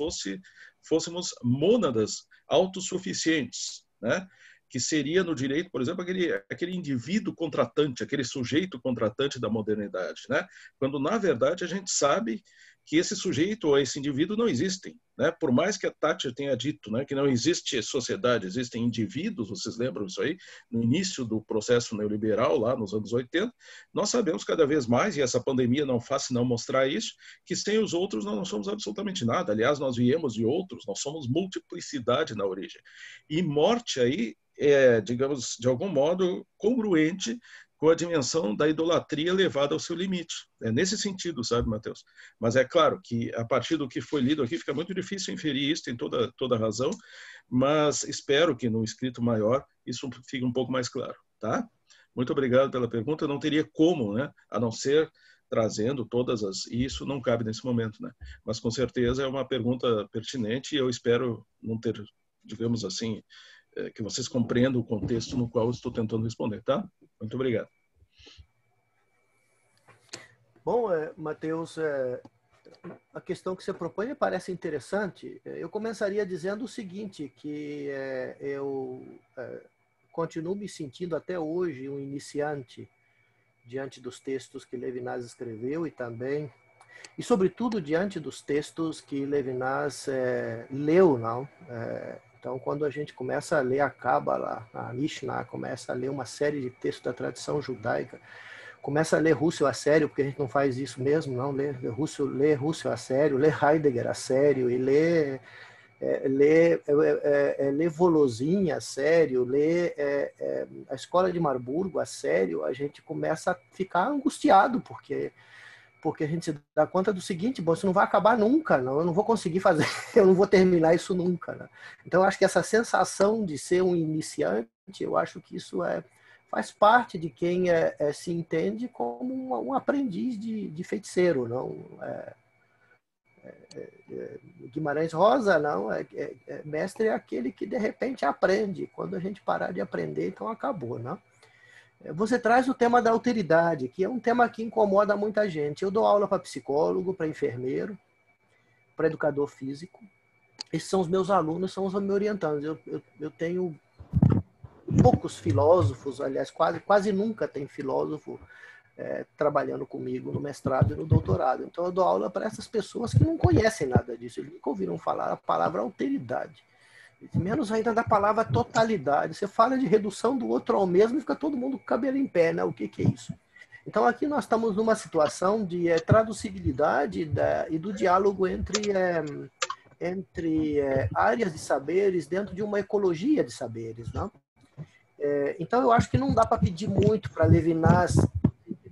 fôssemos mônadas autossuficientes, né? Que seria no direito, por exemplo, aquele indivíduo contratante, aquele sujeito contratante da modernidade, né? Quando, na verdade, a gente sabe que esse sujeito ou esse indivíduo não existem, né? Por mais que a Thatcher tenha dito, né, que não existe sociedade, existem indivíduos, vocês lembram isso aí? No início do processo neoliberal, lá nos anos 80, nós sabemos cada vez mais, e essa pandemia não faz senão mostrar isso, que sem os outros nós não somos absolutamente nada. Aliás, nós viemos de outros, nós somos multiplicidade na origem. E morte aí é, digamos, de algum modo congruente com a dimensão da idolatria levada ao seu limite. É nesse sentido, sabe, Matheus? Mas é claro que, a partir do que foi lido aqui, fica muito difícil inferir isso, tem toda razão, mas espero que no escrito maior isso fique um pouco mais claro, tá? Muito obrigado pela pergunta. Eu não teria como, né, a não ser trazendo todas as... E isso não cabe nesse momento, né? Mas, com certeza, é uma pergunta pertinente e eu espero não ter, digamos assim, que vocês compreendam o contexto no qual eu estou tentando responder, tá? Muito obrigado. Bom, Matheus, a questão que você propõe me parece interessante. Eu começaria dizendo o seguinte, que eu continuo me sentindo até hoje um iniciante diante dos textos que Levinas escreveu e sobretudo diante dos textos que Levinas leu, não? Então, quando a gente começa a ler a Cábala, a Mishnah, começa a ler uma série de textos da tradição judaica, começa a ler Russell a sério, porque a gente não faz isso mesmo, não, ler Russell a sério, ler Heidegger a sério, e ler Volozhin a sério, ler a Escola de Marburgo a sério, a gente começa a ficar angustiado, porque a gente se dá conta do seguinte, bom, isso não vai acabar nunca, não, eu não vou conseguir fazer, eu não vou terminar isso nunca, né? Então, eu acho que essa sensação de ser um iniciante, eu acho que isso faz parte de quem se entende como um aprendiz de feiticeiro, não? Guimarães Rosa, não, mestre é aquele que de repente aprende, quando a gente parar de aprender, então acabou, não? Você traz o tema da alteridade, que é um tema que incomoda muita gente. Eu dou aula para psicólogo, para enfermeiro, para educador físico. Esses são os meus alunos, são os meus orientandos. Eu tenho poucos filósofos, aliás, quase nunca tem filósofo trabalhando comigo no mestrado e no doutorado. Então, eu dou aula para essas pessoas que não conhecem nada disso, eles nunca ouviram falar a palavra alteridade. Menos ainda da palavra totalidade. Você fala de redução do outro ao mesmo e fica todo mundo com o cabelo em pé, né? O que é isso? Então, aqui nós estamos numa situação de traduzibilidade e do diálogo entre áreas de saberes dentro de uma ecologia de saberes, não? Então, eu acho que não dá para pedir muito para Levinas,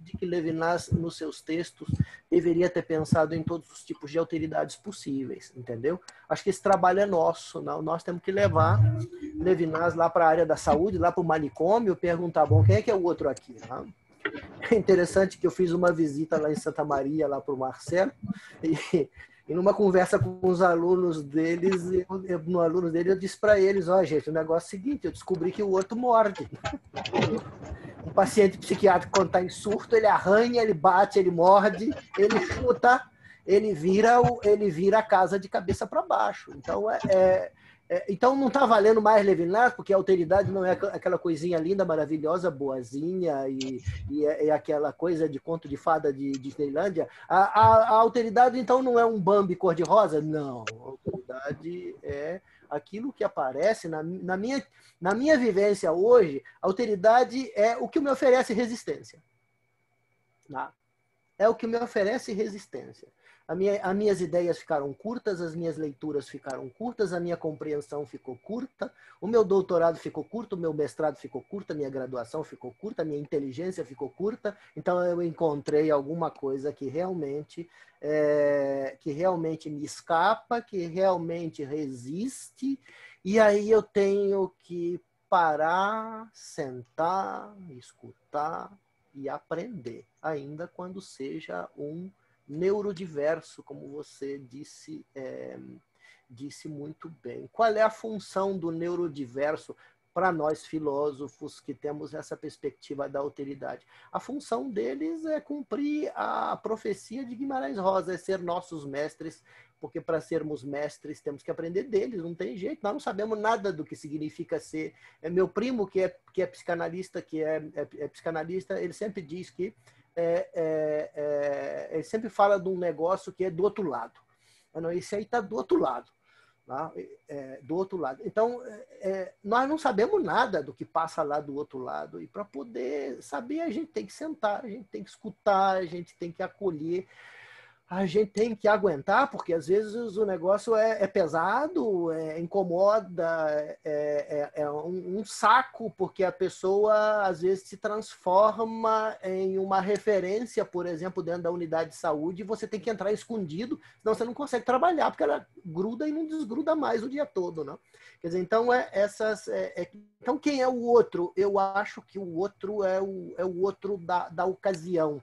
de que Levinas, nos seus textos, deveria ter pensado em todos os tipos de alteridades possíveis, entendeu? Acho que esse trabalho é nosso, não? Nós temos que levar Levinas lá para a área da saúde, lá para o manicômio, perguntar, bom, quem é que é o outro aqui? Não? É interessante que eu fiz uma visita lá em Santa Maria, lá para o Marcelo, e numa conversa com os alunos deles, eu disse para eles, gente, o negócio é o seguinte, eu descobri que o outro morde. Um paciente psiquiátrico, quando está em surto, ele arranha, ele bate, ele morde, ele chuta, ele vira a casa de cabeça para baixo. Então, Então não está valendo mais Levinas, porque a alteridade não é aquela coisinha linda, maravilhosa, boazinha e é aquela coisa de conto de fada de Disneylândia. A alteridade, então, não é um Bambi cor-de-rosa? Não. A alteridade é aquilo que aparece na minha vivência hoje. A alteridade é o que me oferece resistência. Tá? É o que me oferece resistência. As minhas ideias ficaram curtas, as minhas leituras ficaram curtas, a minha compreensão ficou curta, o meu doutorado ficou curto, o meu mestrado ficou curto, a minha graduação ficou curta, a minha inteligência ficou curta. Então eu encontrei alguma coisa que realmente me escapa, que realmente resiste, e aí eu tenho que parar, sentar, escutar e aprender, ainda quando seja um neurodiverso, como você disse muito bem. Qual é a função do neurodiverso para nós filósofos que temos essa perspectiva da alteridade? A função deles é cumprir a profecia de Guimarães Rosa, é ser nossos mestres, porque para sermos mestres temos que aprender deles, não tem jeito, nós não sabemos nada do que significa ser. Meu primo, que é psicanalista, ele sempre diz que ele sempre fala de um negócio que é do outro lado. Não, esse aí está do outro lado. Tá? Do outro lado. Então, nós não sabemos nada do que passa lá do outro lado. E para poder saber, a gente tem que sentar, a gente tem que escutar, a gente tem que acolher, a gente tem que aguentar, porque às vezes o negócio é pesado, incomoda, é um saco, porque a pessoa às vezes se transforma em uma referência, por exemplo, dentro da unidade de saúde, e você tem que entrar escondido, senão você não consegue trabalhar, porque ela gruda e não desgruda mais o dia todo, né? Quer dizer, então, então quem é o outro? Eu acho que o outro é o outro da ocasião.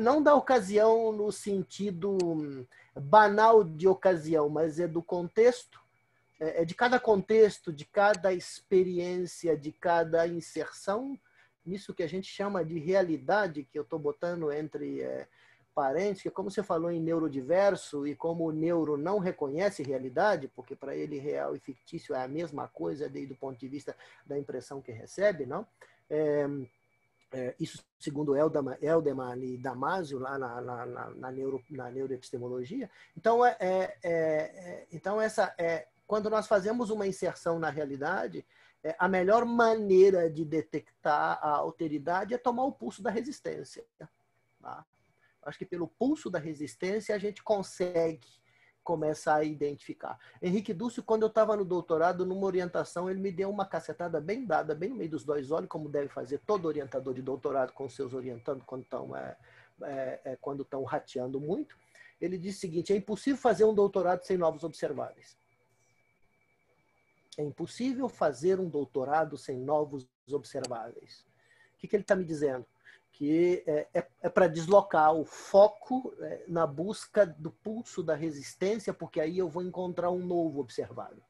Não da ocasião no sentido banal de ocasião, mas é do contexto, de cada contexto, de cada experiência, de cada inserção, nisso que a gente chama de realidade, que eu estou botando entre parênteses, que como você falou em neurodiverso, e como o neuro não reconhece realidade, porque para ele real e fictício é a mesma coisa, desde o ponto de vista da impressão que recebe, não? Isso segundo Elderman e Damasio, lá na neuroepistemologia. Então, quando nós fazemos uma inserção na realidade, a melhor maneira de detectar a alteridade é tomar o pulso da resistência. Tá? Acho que pelo pulso da resistência a gente consegue começar a identificar. Henrique Dúcio, quando eu estava no doutorado, numa orientação, ele me deu uma cacetada bem dada, bem no meio dos dois olhos, como deve fazer todo orientador de doutorado com seus orientandos quando estão rateando muito. Ele disse o seguinte: é impossível fazer um doutorado sem novos observáveis. É impossível fazer um doutorado sem novos observáveis. O que ele está me dizendo? Que é para deslocar o foco na busca do pulso da resistência, porque aí eu vou encontrar um novo observável.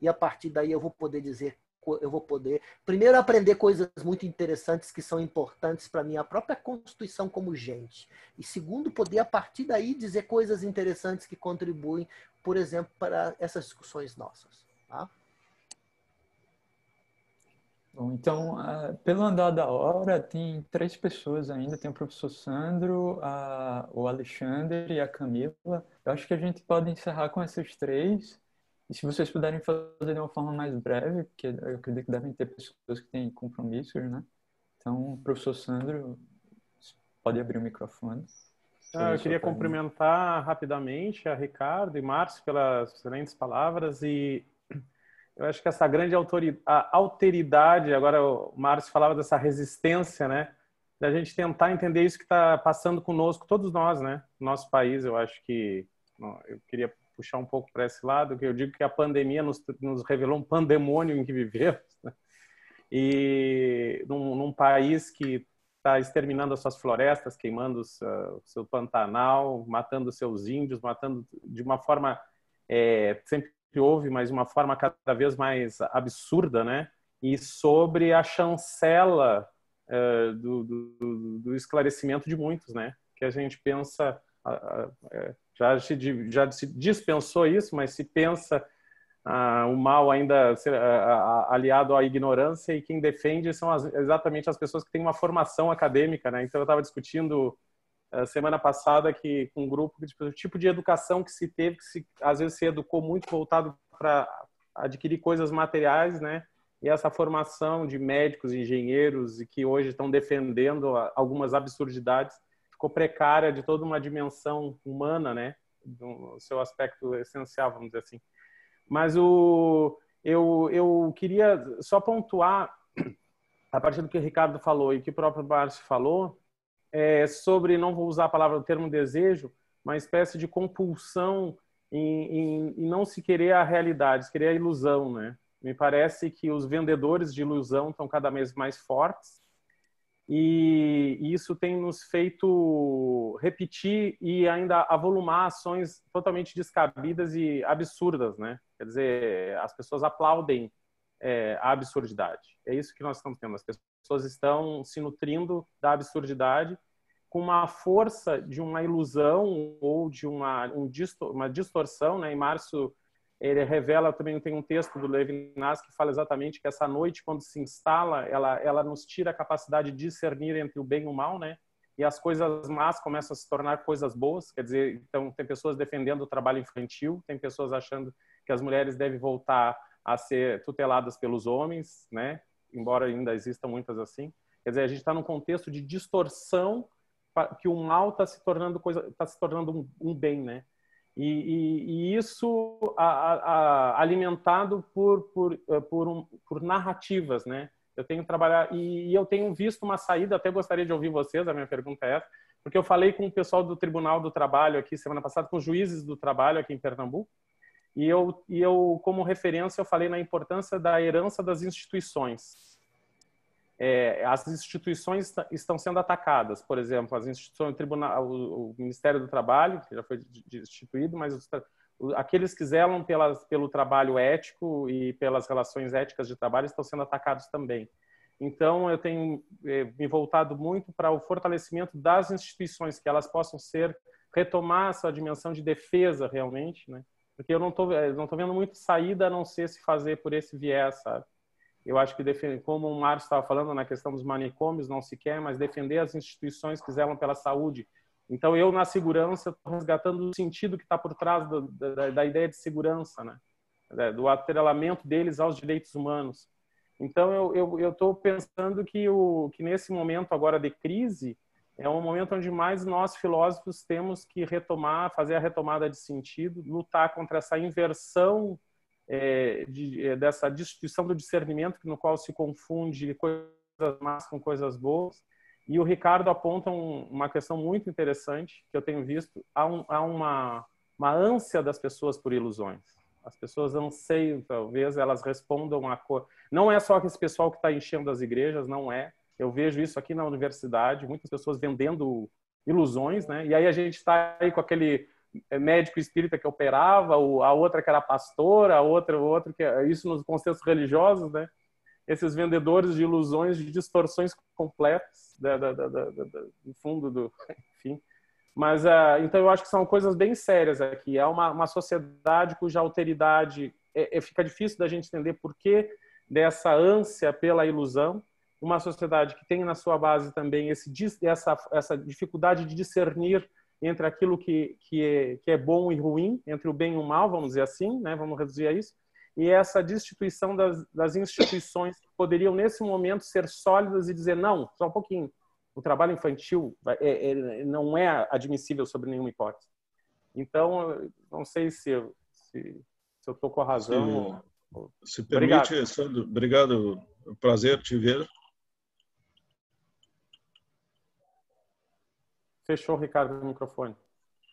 E a partir daí eu vou poder primeiro aprender coisas muito interessantes que são importantes para a minha própria constituição como gente. E segundo, poder a partir daí dizer coisas interessantes que contribuem, por exemplo, para essas discussões nossas. Tá? Bom, então, pelo andar da hora, tem 3 pessoas ainda. Tem o professor Sandro, o Alexandre e a Camila. Eu acho que a gente pode encerrar com essas 3. E se vocês puderem fazer de uma forma mais breve, porque eu acredito que devem ter pessoas que têm compromissos, né? Então, professor Sandro, pode abrir o microfone. Eu queria cumprimentar rapidamente a Ricardo e Márcio pelas excelentes palavras, e eu acho que essa grande alteridade, agora o Márcio falava dessa resistência, né? Da gente tentar entender isso que está passando conosco, todos nós, né? Nosso país, eu acho que... Eu queria puxar um pouco para esse lado, que eu digo que a pandemia nos revelou um pandemônio em que vivemos, né? E num país que está exterminando as suas florestas, queimando o seu Pantanal, matando seus índios, matando de uma forma... sempre houve, mas de uma forma cada vez mais absurda, né? E sobre a chancela do esclarecimento de muitos, né? Que a gente pensa, já se dispensou isso, mas se pensa o mal ainda aliado à ignorância, e quem defende são exatamente as pessoas que têm uma formação acadêmica, né? Então eu estava discutindo semana passada que com um grupo o tipo de educação que se teve, que às vezes se educou muito voltado para adquirir coisas materiais, né? E essa formação de médicos, engenheiros, e que hoje estão defendendo algumas absurdidades, ficou precária de toda uma dimensão humana, né? Do seu aspecto essencial, vamos dizer assim. Mas eu queria só pontuar, a partir do que o Ricardo falou e que o próprio Márcio falou, sobre, não vou usar a palavra, o termo desejo, uma espécie de compulsão em não se querer a realidade, se querer a ilusão, né? Me parece que os vendedores de ilusão estão cada vez mais fortes, e isso tem nos feito repetir e ainda avolumar ações totalmente descabidas e absurdas, né? Quer dizer, as pessoas aplaudem a absurdidade. É isso que nós estamos tendo. As pessoas estão se nutrindo da absurdidade com uma força de uma ilusão ou de uma distorção, né? E Márcio, ele revela, também tem um texto do Levinas que fala exatamente que essa noite, quando se instala, ela nos tira a capacidade de discernir entre o bem e o mal, né? E as coisas más começam a se tornar coisas boas. Quer dizer, então tem pessoas defendendo o trabalho infantil, tem pessoas achando que as mulheres devem voltar a ser tuteladas pelos homens, né? Embora ainda existam muitas assim. Quer dizer, a gente está num contexto de distorção que o mal está se tornando um bem, né? E isso alimentado por narrativas, né? Eu tenho trabalhado e eu tenho visto uma saída. Até gostaria de ouvir vocês. A minha pergunta é essa, porque eu falei com o pessoal do Tribunal do Trabalho aqui semana passada, com os juízes do trabalho aqui em Pernambuco, e eu como referência eu falei na importância da herança das instituições. As instituições estão sendo atacadas, por exemplo, as instituições do Tribunal, o Ministério do Trabalho, que já foi destituído, mas aqueles que zelam pelo trabalho ético e pelas relações éticas de trabalho estão sendo atacados também. Então, eu tenho me voltado muito para o fortalecimento das instituições, que elas possam retomar essa dimensão de defesa realmente, né? Porque eu não tô vendo muito saída a não ser se fazer por esse viés, sabe? Eu acho que, como o Márcio estava falando na questão dos manicômios, não se quer, mas defender as instituições que zelam pela saúde. Então, eu, na segurança, estou resgatando o sentido que está por trás da ideia de segurança, né? Do atrelamento deles aos direitos humanos. Então, eu estou pensando que nesse momento agora de crise, é um momento onde mais nós, filósofos, temos que fazer a retomada de sentido, lutar contra essa inversão dessa destituição do discernimento, no qual se confunde coisas más com coisas boas. E o Ricardo aponta uma questão muito interessante que eu tenho visto. Há uma ânsia das pessoas por ilusões. As pessoas anseiam, talvez elas respondam não é só esse pessoal que está enchendo as igrejas, não é. Eu vejo isso aqui na universidade, muitas pessoas vendendo ilusões, né? E aí a gente está aí com aquele médico espírita que operava, a outra que era pastora, a outra que isso nos contextos religiosos, né? Esses vendedores de ilusões, de distorções completas do fundo enfim. Mas então eu acho que são coisas bem sérias aqui. É uma sociedade cuja alteridade fica difícil da gente entender por que dessa ânsia pela ilusão. Uma sociedade que tem na sua base também essa dificuldade de discernir entre aquilo que é bom e ruim, entre o bem e o mal, vamos dizer assim, né? Vamos reduzir a isso. E essa destituição das instituições que poderiam, nesse momento, ser sólidas e dizer, não, só um pouquinho, o trabalho infantil não é admissível sob nenhuma hipótese. Então, não sei se eu estou com a razão. Se permite, Sandro, obrigado, prazer te ver. Fechou, Ricardo, o microfone.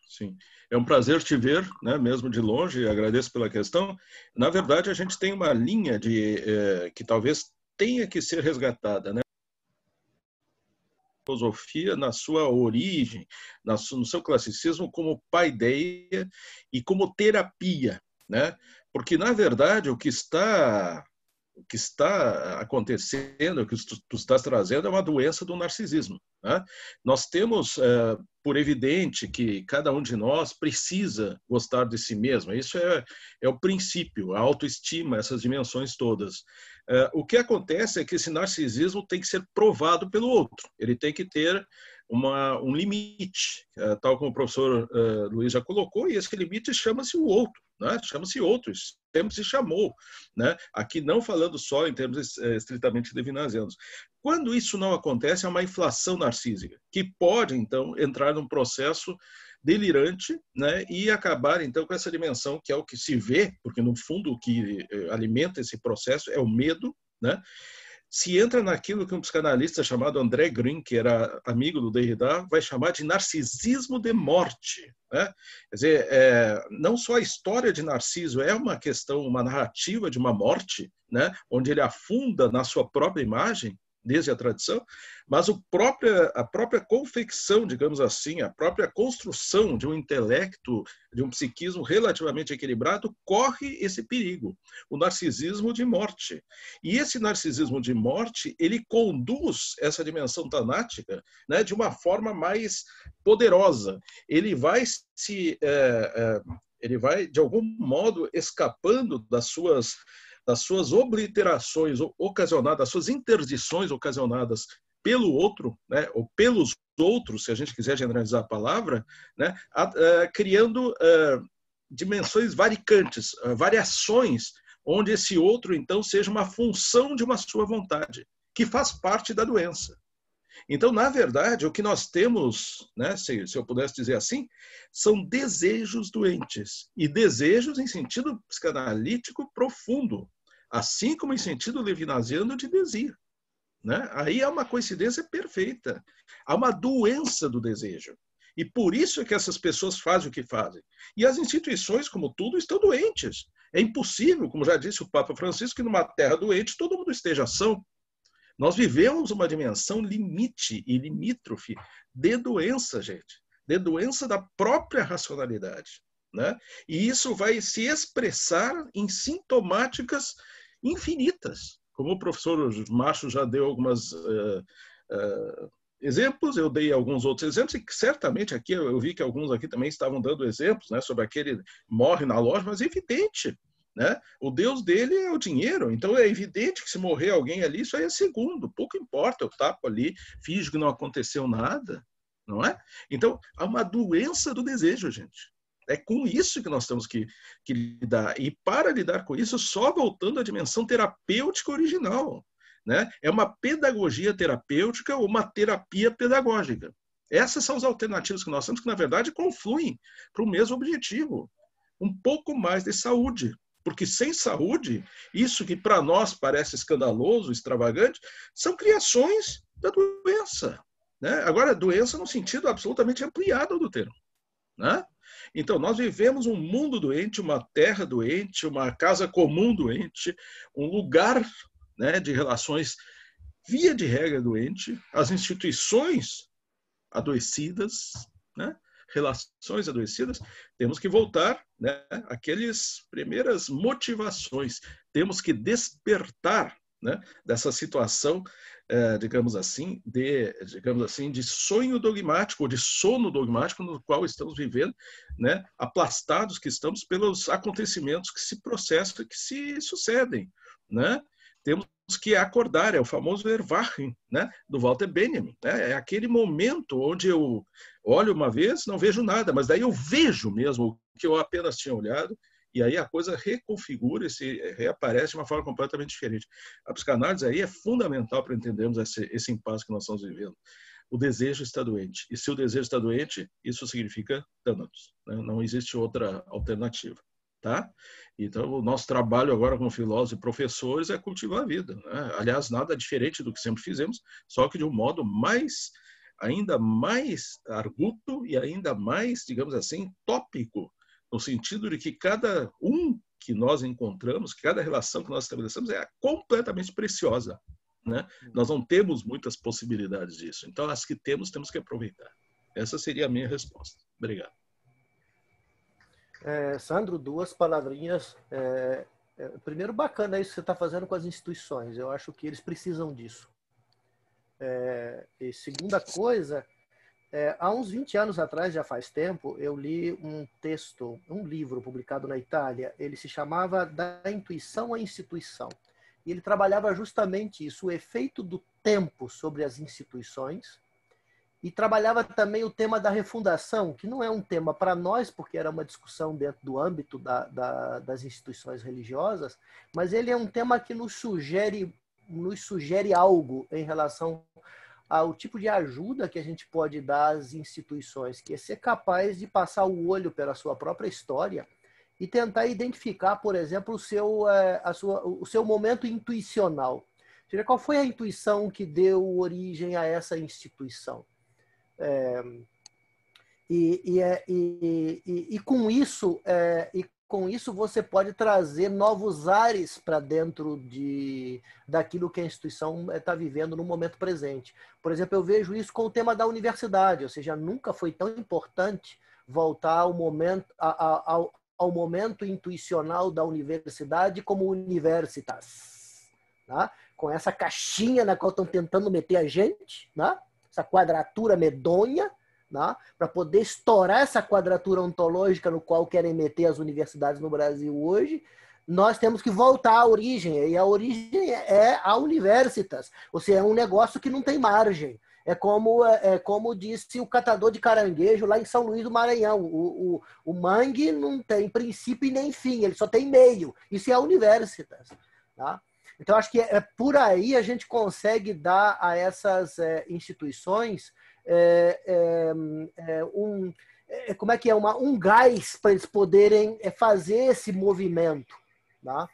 Sim, é um prazer te ver, né, mesmo de longe, agradeço pela questão. Na verdade, a gente tem uma linha que talvez tenha que ser resgatada, né? Filosofia na sua origem, no seu classicismo como paideia e como terapia, né? Porque, na verdade, o que está acontecendo, o que tu estás trazendo é uma doença do narcisismo, né? Nós temos por evidente que cada um de nós precisa gostar de si mesmo. Isso é o princípio, a autoestima, essas dimensões todas. O que acontece é que esse narcisismo tem que ser provado pelo outro. Ele tem que ter um limite, tal como o professor Luiz já colocou, e esse limite chama-se o outro, né? Chama-se outro, sempre se chamou, né? Aqui não falando só em termos estritamente levinasianos. Quando isso não acontece, é uma inflação narcísica, que pode, então, entrar num processo delirante, né? E acabar, então, com essa dimensão que é o que se vê, porque, no fundo, o que alimenta esse processo é o medo, né? Se entra naquilo que um psicanalista chamado André Green, que era amigo do Derrida, vai chamar de narcisismo de morte, né? Quer dizer, não só a história de Narciso é uma questão, uma narrativa de uma morte, né? Onde ele afunda na sua própria imagem, desde a tradição, mas a própria confecção, digamos assim, a própria construção de um intelecto, de um psiquismo relativamente equilibrado, corre esse perigo, o narcisismo de morte. E esse narcisismo de morte, ele conduz essa dimensão tanática, né, de uma forma mais poderosa. Ele vai de algum modo, escapando das suas obliterações ocasionadas, das suas interdições ocasionadas pelo outro, né, ou pelos outros, se a gente quiser generalizar a palavra, né, criando dimensões varicantes, variações, onde esse outro, então, seja uma função de uma sua vontade, que faz parte da doença. Então, na verdade, o que nós temos, né, se eu pudesse dizer assim, são desejos doentes, e desejos em sentido psicanalítico profundo, assim como em sentido levinasiano de desir, né? Aí há uma coincidência perfeita. Há uma doença do desejo. E por isso é que essas pessoas fazem o que fazem. E as instituições, como tudo, estão doentes. É impossível, como já disse o Papa Francisco, que numa terra doente todo mundo esteja são. Nós vivemos uma dimensão limite e limítrofe de doença, gente. De doença da própria racionalidade, né? E isso vai se expressar em sintomáticas infinitas. Como o professor Márcio já deu alguns exemplos, eu dei alguns outros exemplos, e certamente aqui eu vi que alguns aqui também estavam dando exemplos, né, sobre aquele morre na loja, mas é evidente, né? O Deus dele é o dinheiro, então é evidente que se morrer alguém ali, isso aí é segundo, pouco importa, eu tapo ali, finjo que não aconteceu nada, não é? Então, há uma doença do desejo, gente. É com isso que nós temos que lidar. E para lidar com isso, só voltando à dimensão terapêutica original, né? É uma pedagogia terapêutica ou uma terapia pedagógica. Essas são as alternativas que nós temos, que na verdade confluem para o mesmo objetivo. Um pouco mais de saúde. Porque sem saúde, isso que para nós parece escandaloso, extravagante, são criações da doença, né? Agora, doença no sentido absolutamente ampliado do termo, né? Então, nós vivemos um mundo doente, uma terra doente, uma casa comum doente, um lugar, né, de relações, via de regra, doente, as instituições adoecidas, né? Relações adoecidas, temos que voltar, né, àquelas primeiras motivações, temos que despertar, né, dessa situação, digamos assim, de sonho dogmático, ou de sono dogmático no qual estamos vivendo, né, aplastados que estamos pelos acontecimentos que se processam, que se sucedem, né? Temos que acordar, é o famoso Erwachen, né, do Walter Benjamin, né? É aquele momento onde eu olho uma vez, não vejo nada, mas daí eu vejo mesmo o que eu apenas tinha olhado, e aí a coisa reconfigura, reaparece de uma forma completamente diferente. A psicanálise aí é fundamental para entendermos esse impasse que nós estamos vivendo. O desejo está doente, e se o desejo está doente, isso significa Thanatos, né? Não existe outra alternativa. Tá? Então, o nosso trabalho agora como filósofos e professores é cultivar a vida, né? Aliás, nada diferente do que sempre fizemos, só que de um modo ainda mais arguto e ainda mais, digamos assim, tópico, no sentido de que cada um que nós encontramos, cada relação que nós estabelecemos é completamente preciosa, né? Nós não temos muitas possibilidades disso, então as que temos que aproveitar. Essa seria a minha resposta. Obrigado. Sandro, duas palavrinhas. Primeiro, bacana isso que você está fazendo com as instituições. Eu acho que eles precisam disso. E segunda coisa, Há uns 20 anos atrás, já faz tempo, eu li um texto, um livro publicado na Itália. Ele se chamava Da Intuição à Instituição. E ele trabalhava justamente isso, o efeito do tempo sobre as instituições, e trabalhava também o tema da refundação, que não é um tema para nós, porque era uma discussão dentro do âmbito das instituições religiosas, mas ele é um tema que nos sugere algo em relação ao tipo de ajuda que a gente pode dar às instituições, que é ser capaz de passar o olho pela sua própria história e tentar identificar, por exemplo, o seu momento intuicional. Ou seja, qual foi a intuição que deu origem a essa instituição? E com isso você pode trazer novos ares para dentro daquilo que a instituição está vivendo no momento presente. Por exemplo, eu vejo isso com o tema da universidade, ou seja, nunca foi tão importante voltar ao momento intuicional da universidade como universitas, tá? Com essa caixinha na qual estão tentando meter a gente, né? Essa quadratura medonha, né? Para poder estourar essa quadratura ontológica no qual querem meter as universidades no Brasil hoje, nós temos que voltar à origem, e a origem é a universitas, ou seja, é um negócio que não tem margem. É como disse o catador de caranguejo lá em São Luís do Maranhão, o mangue não tem princípio e nem fim, ele só tem meio, isso é a universitas, tá? Então, acho que por aí a gente consegue dar a essas instituições um gás para eles poderem fazer esse movimento, tá?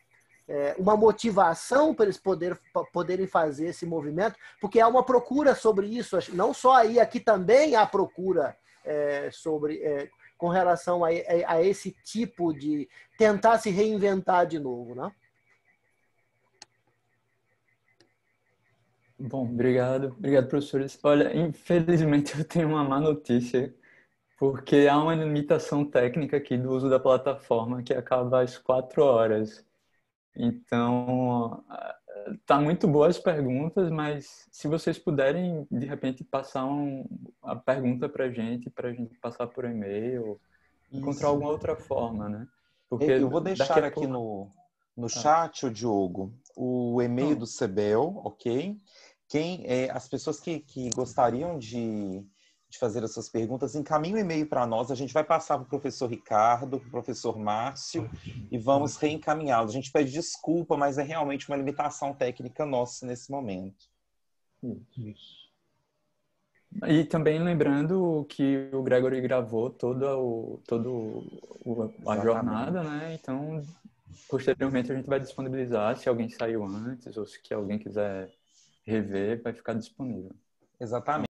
Uma motivação para eles poderem fazer esse movimento, porque há uma procura sobre isso, não só aí, aqui também há procura com relação a esse tipo de tentar se reinventar de novo, né? Bom, obrigado, professores. Olha, infelizmente eu tenho uma má notícia, porque há uma limitação técnica aqui do uso da plataforma que acaba às 4 horas. Então, tá muito boas as perguntas, mas se vocês puderem, de repente, passar a pergunta para a gente passar por e-mail, encontrar alguma outra forma, né? Porque eu vou deixar aqui no chat, o Diogo, o e-mail do CEBEL, ok? As pessoas que gostariam de fazer as suas perguntas, encaminhe um e-mail para nós, a gente vai passar para o professor Ricardo, para o professor Márcio, e vamos reencaminhá-los. A gente pede desculpa, mas é realmente uma limitação técnica nossa nesse momento. Isso. E também lembrando que o Gregory gravou toda a jornada, né? Então, posteriormente a gente vai disponibilizar, se alguém saiu antes ou se alguém quiser rever, vai ficar disponível. Exatamente.